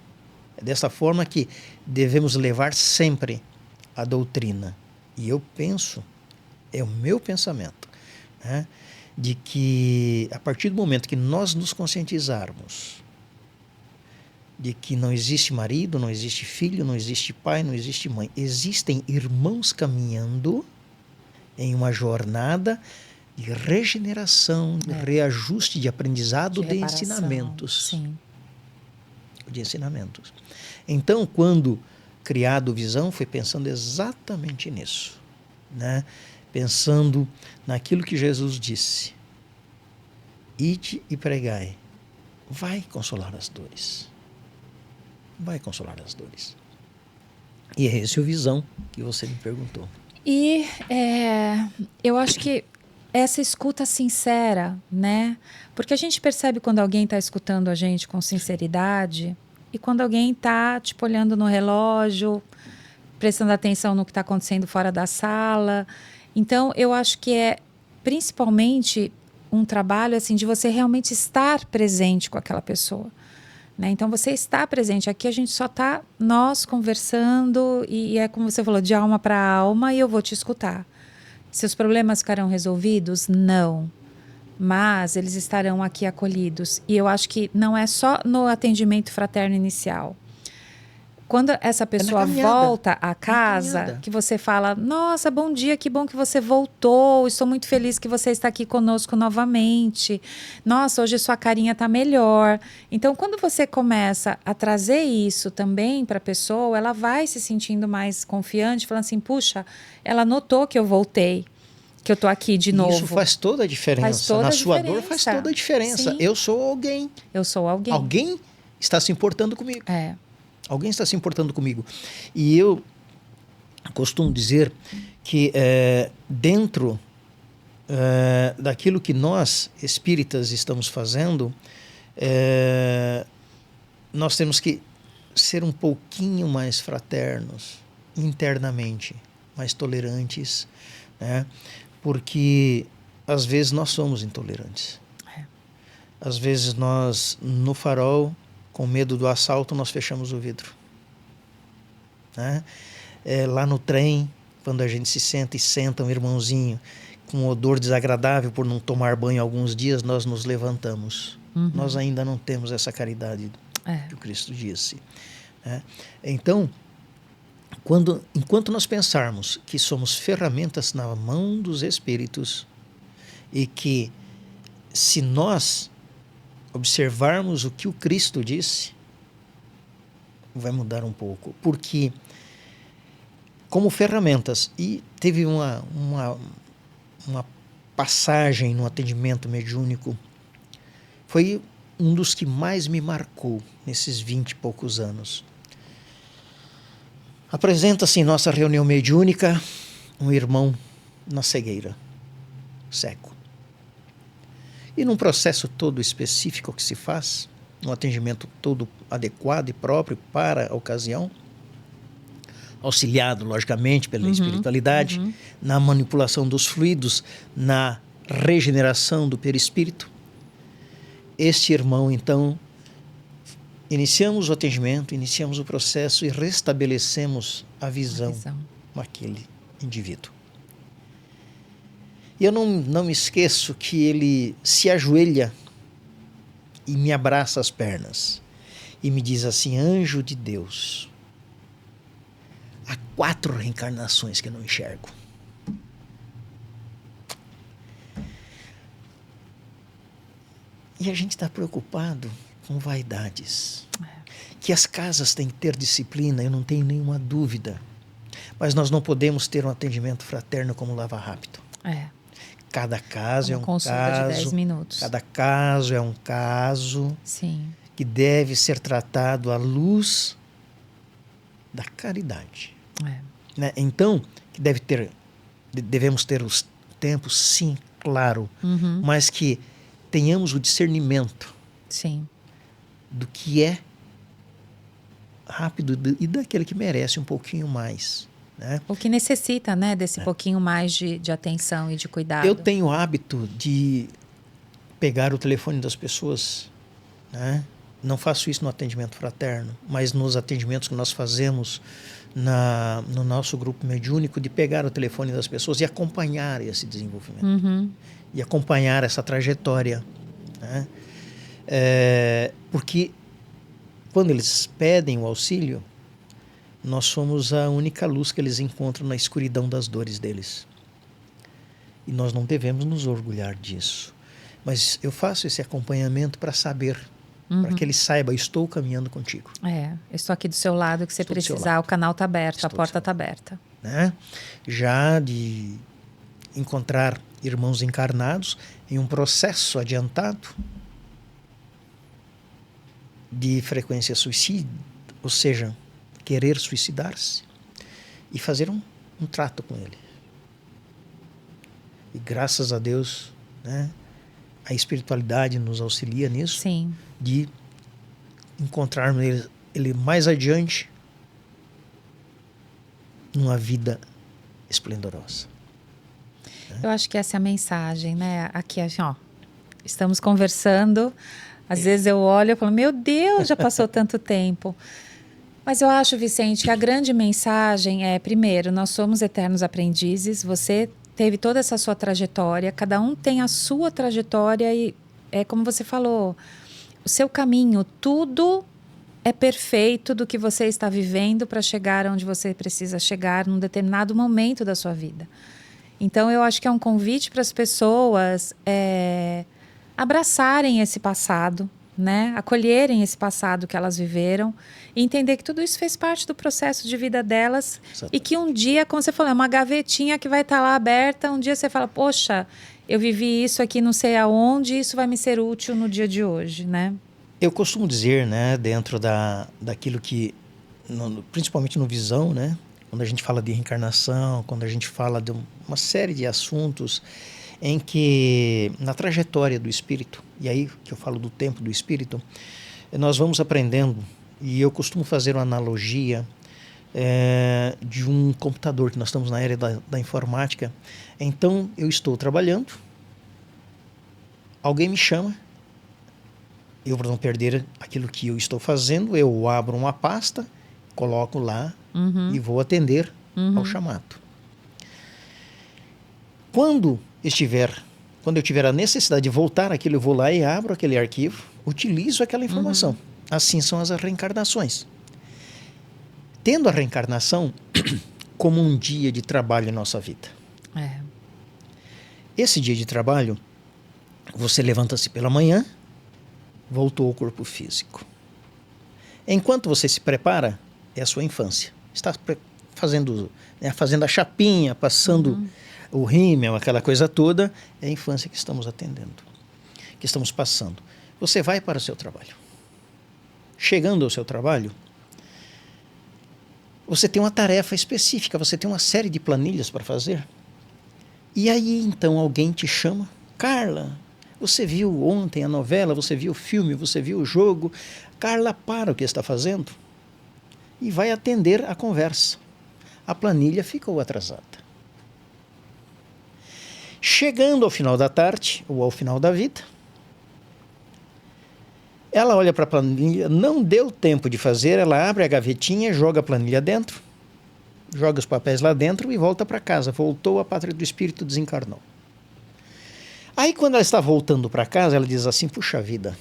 É dessa forma que devemos levar sempre a doutrina. E eu penso, é o meu pensamento, de que a partir do momento que nós nos conscientizarmos de que não existe marido, não existe filho, não existe pai, não existe mãe, existem irmãos caminhando em uma jornada de regeneração, de reajuste, de aprendizado, de ensinamentos. Sim. De ensinamentos. Então, quando criado Visão, foi pensando exatamente nisso, né? Pensando naquilo que Jesus disse. Ide e pregai. Vai consolar as dores. Vai consolar as dores. E é esse o Visão que você me perguntou. E eu acho que essa escuta sincera, né? Porque a gente percebe quando alguém está escutando a gente com sinceridade e quando alguém está, tipo, olhando no relógio, prestando atenção no que está acontecendo fora da sala. Então, eu acho que é principalmente um trabalho assim, de você realmente estar presente com aquela pessoa. Né? Então, você está presente. Aqui a gente só está nós conversando e é como você falou, de alma para alma, e eu vou te escutar. Seus problemas ficarão resolvidos? Não. Mas eles estarão aqui acolhidos. E eu acho que não é só no atendimento fraterno inicial. Quando essa pessoa volta à casa, que você fala, nossa, bom dia, que bom que você voltou, estou muito feliz que você está aqui conosco novamente. Nossa, hoje sua carinha está melhor. Então, quando você começa a trazer isso também para a pessoa, ela vai se sentindo mais confiante, falando assim, puxa, ela notou que eu voltei, que eu estou aqui de novo. Isso faz toda a diferença. Na sua dor faz toda a diferença. Sim. Eu sou alguém. Eu sou alguém. Alguém está se importando comigo. Alguém está se importando comigo. E eu costumo dizer que dentro daquilo que nós, espíritas, estamos fazendo, nós temos que ser um pouquinho mais fraternos internamente, mais tolerantes, né? Porque às vezes nós somos intolerantes. Às vezes nós, no farol, com medo do assalto, nós fechamos o vidro, né? Lá no trem, quando a gente se senta e senta um irmãozinho com um odor desagradável por não tomar banho alguns dias, nós nos levantamos. Nós ainda não temos essa caridade que o Cristo disse, né? Então, enquanto nós pensarmos que somos ferramentas na mão dos Espíritos e que, se nós observarmos o que o Cristo disse, vai mudar um pouco. Porque, como ferramentas, e teve uma passagem no atendimento mediúnico, foi um dos que mais me marcou nesses 20 e poucos anos. Apresenta-se em nossa reunião mediúnica um irmão na cegueira, cego. E num processo todo específico que se faz, um atendimento todo adequado e próprio para a ocasião, auxiliado, logicamente, pela espiritualidade, na manipulação dos fluidos, na regeneração do perispírito. Este irmão, então, iniciamos o atendimento, iniciamos o processo e restabelecemos a visão naquele indivíduo. E eu não me esqueço que ele se ajoelha e me abraça as pernas e me diz assim: anjo de Deus, há 4 reencarnações que eu não enxergo. E a gente está preocupado com vaidades. Que as casas têm que ter disciplina, eu não tenho nenhuma dúvida. Mas nós não podemos ter um atendimento fraterno como Lava Rápido. Cada caso é um caso. De 10 minutos. Cada caso é um caso. Sim. Que deve ser tratado à luz da caridade. Né? Então, devemos ter os tempos, sim, claro, mas que tenhamos o discernimento, sim, do que é rápido e daquele que merece um pouquinho mais, né? O que necessita, né, desse pouquinho mais de atenção e de cuidado. Eu tenho o hábito de pegar o telefone das pessoas, né? Não faço isso no atendimento fraterno, mas nos atendimentos que nós fazemos no nosso grupo mediúnico, de pegar o telefone das pessoas e acompanhar esse desenvolvimento. E acompanhar essa trajetória, né? Porque quando eles pedem o auxílio, nós somos a única luz que eles encontram na escuridão das dores deles. E nós não devemos nos orgulhar disso. Mas eu faço esse acompanhamento para saber, para que ele saiba, estou caminhando contigo. Eu estou aqui do seu lado, que você precisar, o canal está aberto, a porta está aberta. Né? Já de encontrar irmãos encarnados em um processo adiantado de frequência suicida, ou seja, querer suicidar-se, e fazer um trato com ele. E graças a Deus, né, a espiritualidade nos auxilia nisso. Sim. De encontrarmos ele mais adiante numa vida esplendorosa. Eu acho que essa é a mensagem, né? Aqui, assim, ó, estamos conversando, às vezes eu olho e falo, meu Deus, já passou tanto tempo. Mas eu acho, Vicente, que a grande mensagem é, primeiro, nós somos eternos aprendizes, você teve toda essa sua trajetória, cada um tem a sua trajetória e, como você falou, o seu caminho, tudo é perfeito do que você está vivendo para chegar onde você precisa chegar num determinado momento da sua vida. Então, eu acho que é um convite para as pessoas abraçarem esse passado, né? Acolherem esse passado que elas viveram e entender que tudo isso fez parte do processo de vida delas. Exatamente. E que um dia, como você falou, é uma gavetinha que vai estar lá aberta, um dia você fala, poxa, eu vivi isso aqui não sei aonde, isso vai me ser útil no dia de hoje, né? Eu costumo dizer, né, dentro daquilo que, principalmente no Visão, né, quando a gente fala de reencarnação, quando a gente fala de uma série de assuntos em que, na trajetória do espírito, e aí que eu falo do tempo do espírito, nós vamos aprendendo E eu costumo fazer uma analogia de um computador, que nós estamos na era da informática. Então, eu estou trabalhando, alguém me chama, eu, para não perder aquilo que eu estou fazendo, eu abro uma pasta, coloco lá e vou atender ao chamado. Quando eu tiver a necessidade de voltar àquilo, eu vou lá e abro aquele arquivo, utilizo aquela informação. Assim são as reencarnações. Tendo a reencarnação como um dia de trabalho em nossa vida. Esse dia de trabalho, você levanta-se pela manhã, voltou ao corpo físico. Enquanto você se prepara, é a sua infância. Está fazendo a chapinha, passando o rímel, aquela coisa toda, é a infância que estamos atendendo, que estamos passando. Você vai para o seu trabalho. Chegando ao seu trabalho, você tem uma tarefa específica, você tem uma série de planilhas para fazer. E aí, então, alguém te chama. Carla, você viu ontem a novela, você viu o filme, você viu o jogo. Carla, para o que está fazendo e vai atender a conversa. A planilha ficou atrasada. Chegando ao final da tarde, ou ao final da vida, ela olha para a planilha, não deu tempo de fazer, ela abre a gavetinha, joga a planilha dentro, joga os papéis lá dentro e volta para casa. Voltou à pátria do espírito, desencarnou. Aí, quando ela está voltando para casa, ela diz assim, puxa vida,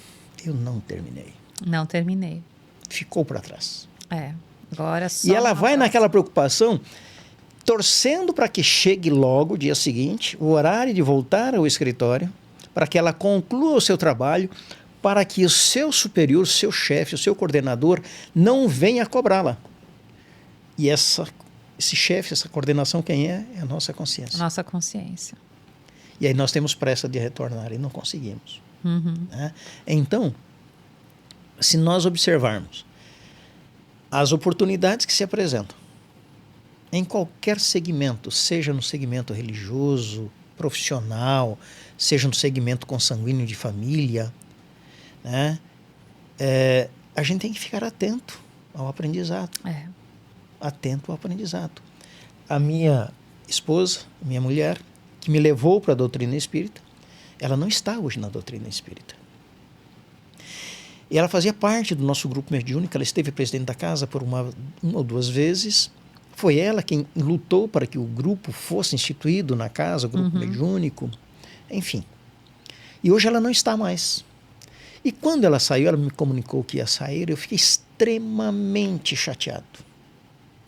eu não terminei. Não terminei. Ficou para trás. Agora só. E ela vai naquela preocupação, torcendo para que chegue logo o dia seguinte, o horário de voltar ao escritório, para que ela conclua o seu trabalho, para que o seu superior, o seu chefe, o seu coordenador não venha cobrá-la. E esse chefe, essa coordenação, quem é? É a nossa consciência. Nossa consciência. E aí nós temos pressa de retornar e não conseguimos. Né? Então, se nós observarmos as oportunidades que se apresentam em qualquer segmento, seja no segmento religioso, profissional, seja no segmento consanguíneo de família, né? A gente tem que ficar atento ao aprendizado. Atento ao aprendizado. A minha esposa, minha mulher, que me levou para a doutrina espírita, ela não está hoje na doutrina espírita. E ela fazia parte do nosso grupo mediúnico, ela esteve presidente da casa por uma ou duas vezes. Foi ela quem lutou para que o grupo fosse instituído na casa, o grupo mediúnico, enfim. E hoje ela não está mais. E quando ela saiu, ela me comunicou que ia sair, eu fiquei extremamente chateado.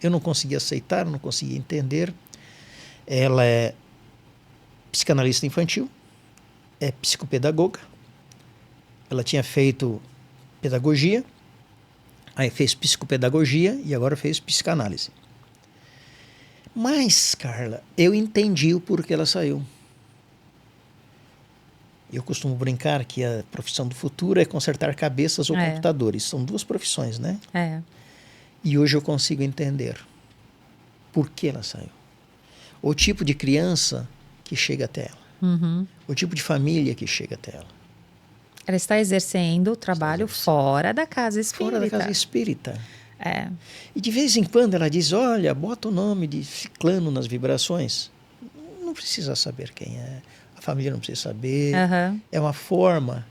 Eu não conseguia aceitar, não conseguia entender. Ela é psicanalista infantil, é psicopedagoga. Ela tinha feito pedagogia, aí fez psicopedagogia e agora fez psicanálise. Mas, Carla, eu entendi o porquê ela saiu. Eu costumo brincar que a profissão do futuro é consertar cabeças ou computadores. São duas profissões, né? E hoje eu consigo entender por que ela saiu. O tipo de criança que chega até ela. O tipo de família que chega até ela. Ela está exercendo o trabalho fora da casa espírita. Fora da casa espírita. E de vez em quando ela diz, olha, bota o nome de ciclano nas vibrações. Não precisa saber quem é. A família não precisa saber. É uma forma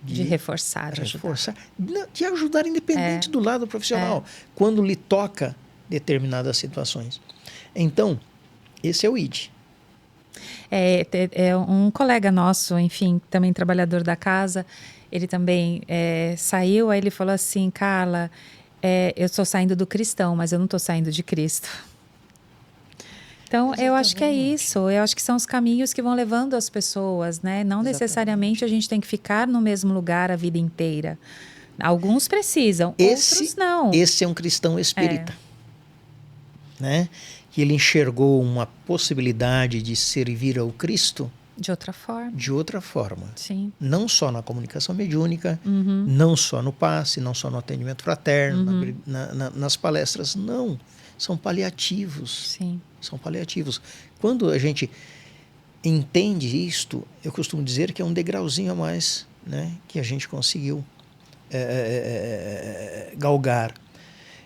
de reforçar, de ajudar independente do lado profissional, quando lhe toca determinadas situações. Então, esse é o ID. Um colega nosso, enfim, também trabalhador da casa, ele também saiu, aí ele falou assim, Carla, eu estou saindo do cristão, mas eu não estou saindo de Cristo. Então, exatamente. Eu acho que é isso. Eu acho que são os caminhos que vão levando as pessoas, né? Não necessariamente a gente tem que ficar no mesmo lugar a vida inteira. Alguns precisam, outros não. Esse é um cristão espírita, né? Que ele enxergou uma possibilidade de servir ao Cristo de outra forma. De outra forma. Sim. Não só na comunicação mediúnica, não só no passe, não só no atendimento fraterno, nas palestras, não. São paliativos. Sim. São paliativos. Quando a gente entende isto, eu costumo dizer que é um degrauzinho a mais, né, que a gente conseguiu galgar.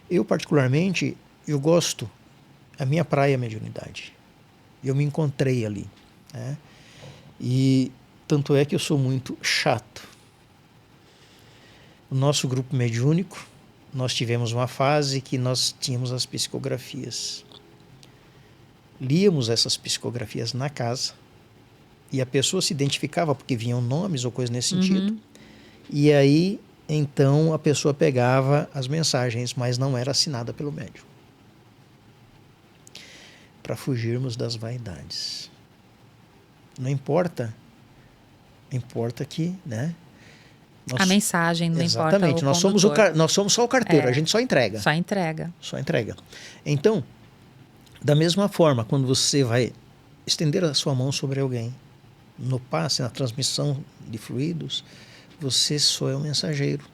Eu, particularmente, eu gosto, a minha praia é a mediunidade. Eu me encontrei ali, né? E tanto é que eu sou muito chato. O nosso grupo mediúnico, nós tivemos uma fase que nós tínhamos as psicografias. Líamos essas psicografias na casa e a pessoa se identificava porque vinham nomes ou coisas nesse sentido. E aí, então, a pessoa pegava as mensagens, mas não era assinada pelo médium. Para fugirmos das vaidades. Não importa. Importa que, né? A mensagem, não importa. Exatamente. Nós somos só o carteiro, a gente só entrega. Só entrega. Só entrega. Então, da mesma forma, quando você vai estender a sua mão sobre alguém, no passe, na transmissão de fluidos, você só é o mensageiro.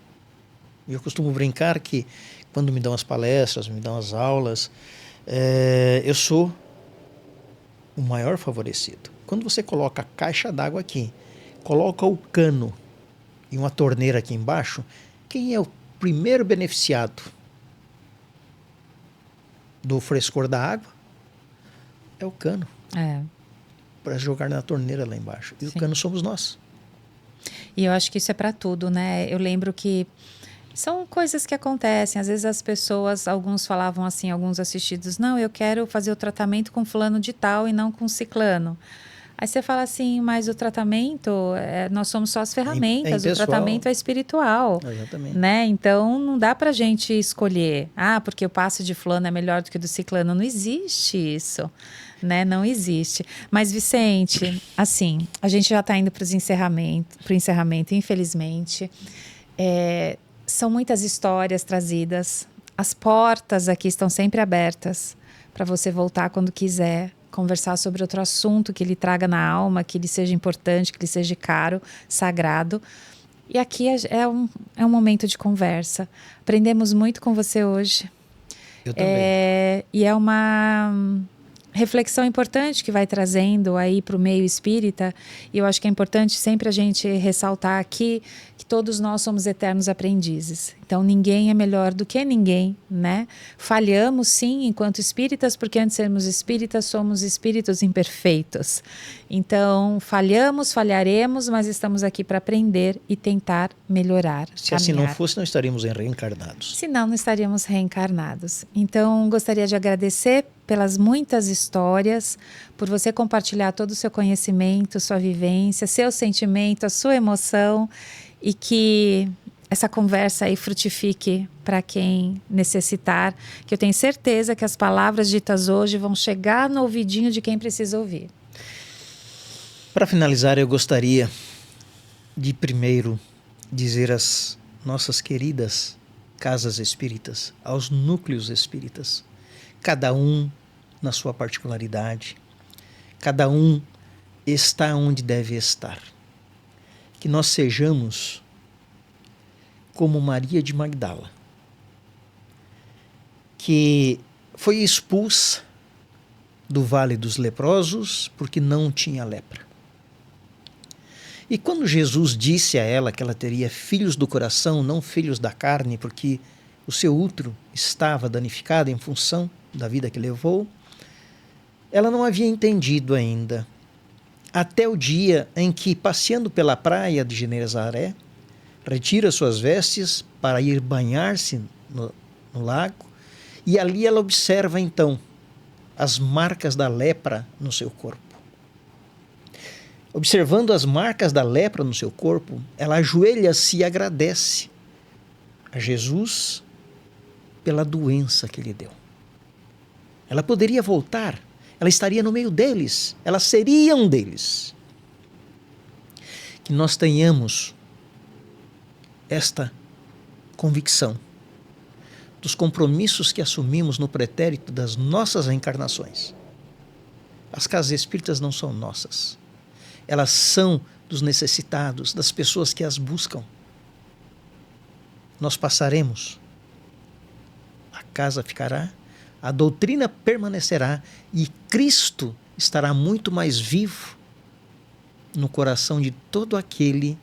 Eu costumo brincar que, quando me dão as palestras, me dão as aulas, eu sou o maior favorecido. Quando você coloca a caixa d'água aqui, coloca o cano e uma torneira aqui embaixo, quem é o primeiro beneficiado do frescor da água? É o cano. Para jogar na torneira lá embaixo. E o cano somos nós. E eu acho que isso é para tudo, né? Eu lembro que são coisas que acontecem. Às vezes as pessoas, alguns falavam assim, alguns assistidos, não, eu quero fazer o tratamento com fulano de tal e não com ciclano. Aí você fala assim, mas o tratamento, nós somos só as ferramentas, o tratamento é espiritual. Exatamente. Né? Então, não dá pra gente escolher, porque o passo de fulano é melhor do que o do ciclano. Não existe isso, né? Não existe. Mas, Vicente, assim, a gente já está indo para o encerramento, infelizmente. São muitas histórias trazidas. As portas aqui estão sempre abertas para você voltar quando quiser, conversar sobre outro assunto que lhe traga na alma, que lhe seja importante, que lhe seja caro, sagrado. E aqui é um momento de conversa. Aprendemos muito com você hoje. Eu também. E é uma reflexão importante que vai trazendo aí para o meio espírita. E eu acho que é importante sempre a gente ressaltar aqui que todos nós somos eternos aprendizes. Então, ninguém é melhor do que ninguém, né? Falhamos, sim, enquanto espíritas, porque antes de sermos espíritas, somos espíritos imperfeitos. Então, falharemos, mas estamos aqui para aprender e tentar melhorar. Se assim não fosse, não estaríamos reencarnados. Senão, não estaríamos reencarnados. Então, gostaria de agradecer pelas muitas histórias, por você compartilhar todo o seu conhecimento, sua vivência, seu sentimento, a sua emoção, e que essa conversa aí frutifique para quem necessitar, que eu tenho certeza que as palavras ditas hoje vão chegar no ouvidinho de quem precisa ouvir. Para finalizar, eu gostaria de primeiro dizer às nossas queridas casas espíritas, aos núcleos espíritas, cada um na sua particularidade, cada um está onde deve estar. Que nós sejamos como Maria de Magdala, que foi expulsa do Vale dos Leprosos porque não tinha lepra. E quando Jesus disse a ela que ela teria filhos do coração, não filhos da carne, porque o seu útero estava danificado em função da vida que levou, ela não havia entendido ainda. Até o dia em que, passeando pela praia de Genezaré, retira suas vestes para ir banhar-se no lago, e ali ela observa então as marcas da lepra no seu corpo. Observando as marcas da lepra no seu corpo, ela ajoelha-se e agradece a Jesus pela doença que lhe deu. Ela poderia voltar, ela estaria no meio deles, ela seria um deles. Que nós tenhamos esta convicção dos compromissos que assumimos no pretérito das nossas reencarnações. As casas espíritas não são nossas. Elas são dos necessitados, das pessoas que as buscam. Nós passaremos, a casa ficará, a doutrina permanecerá e Cristo estará muito mais vivo no coração de todo aquele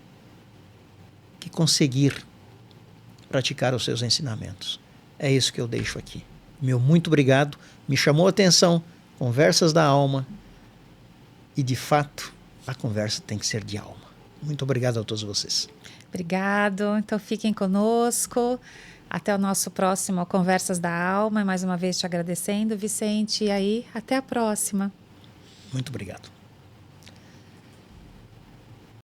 que conseguir praticar os seus ensinamentos. É isso que eu deixo aqui. Meu muito obrigado. Me chamou a atenção. Conversas da alma. E, de fato, a conversa tem que ser de alma. Muito obrigado a todos vocês. Obrigado. Então, fiquem conosco. Até o nosso próximo Conversas da Alma. Mais uma vez te agradecendo, Vicente. E aí, até a próxima. Muito obrigado.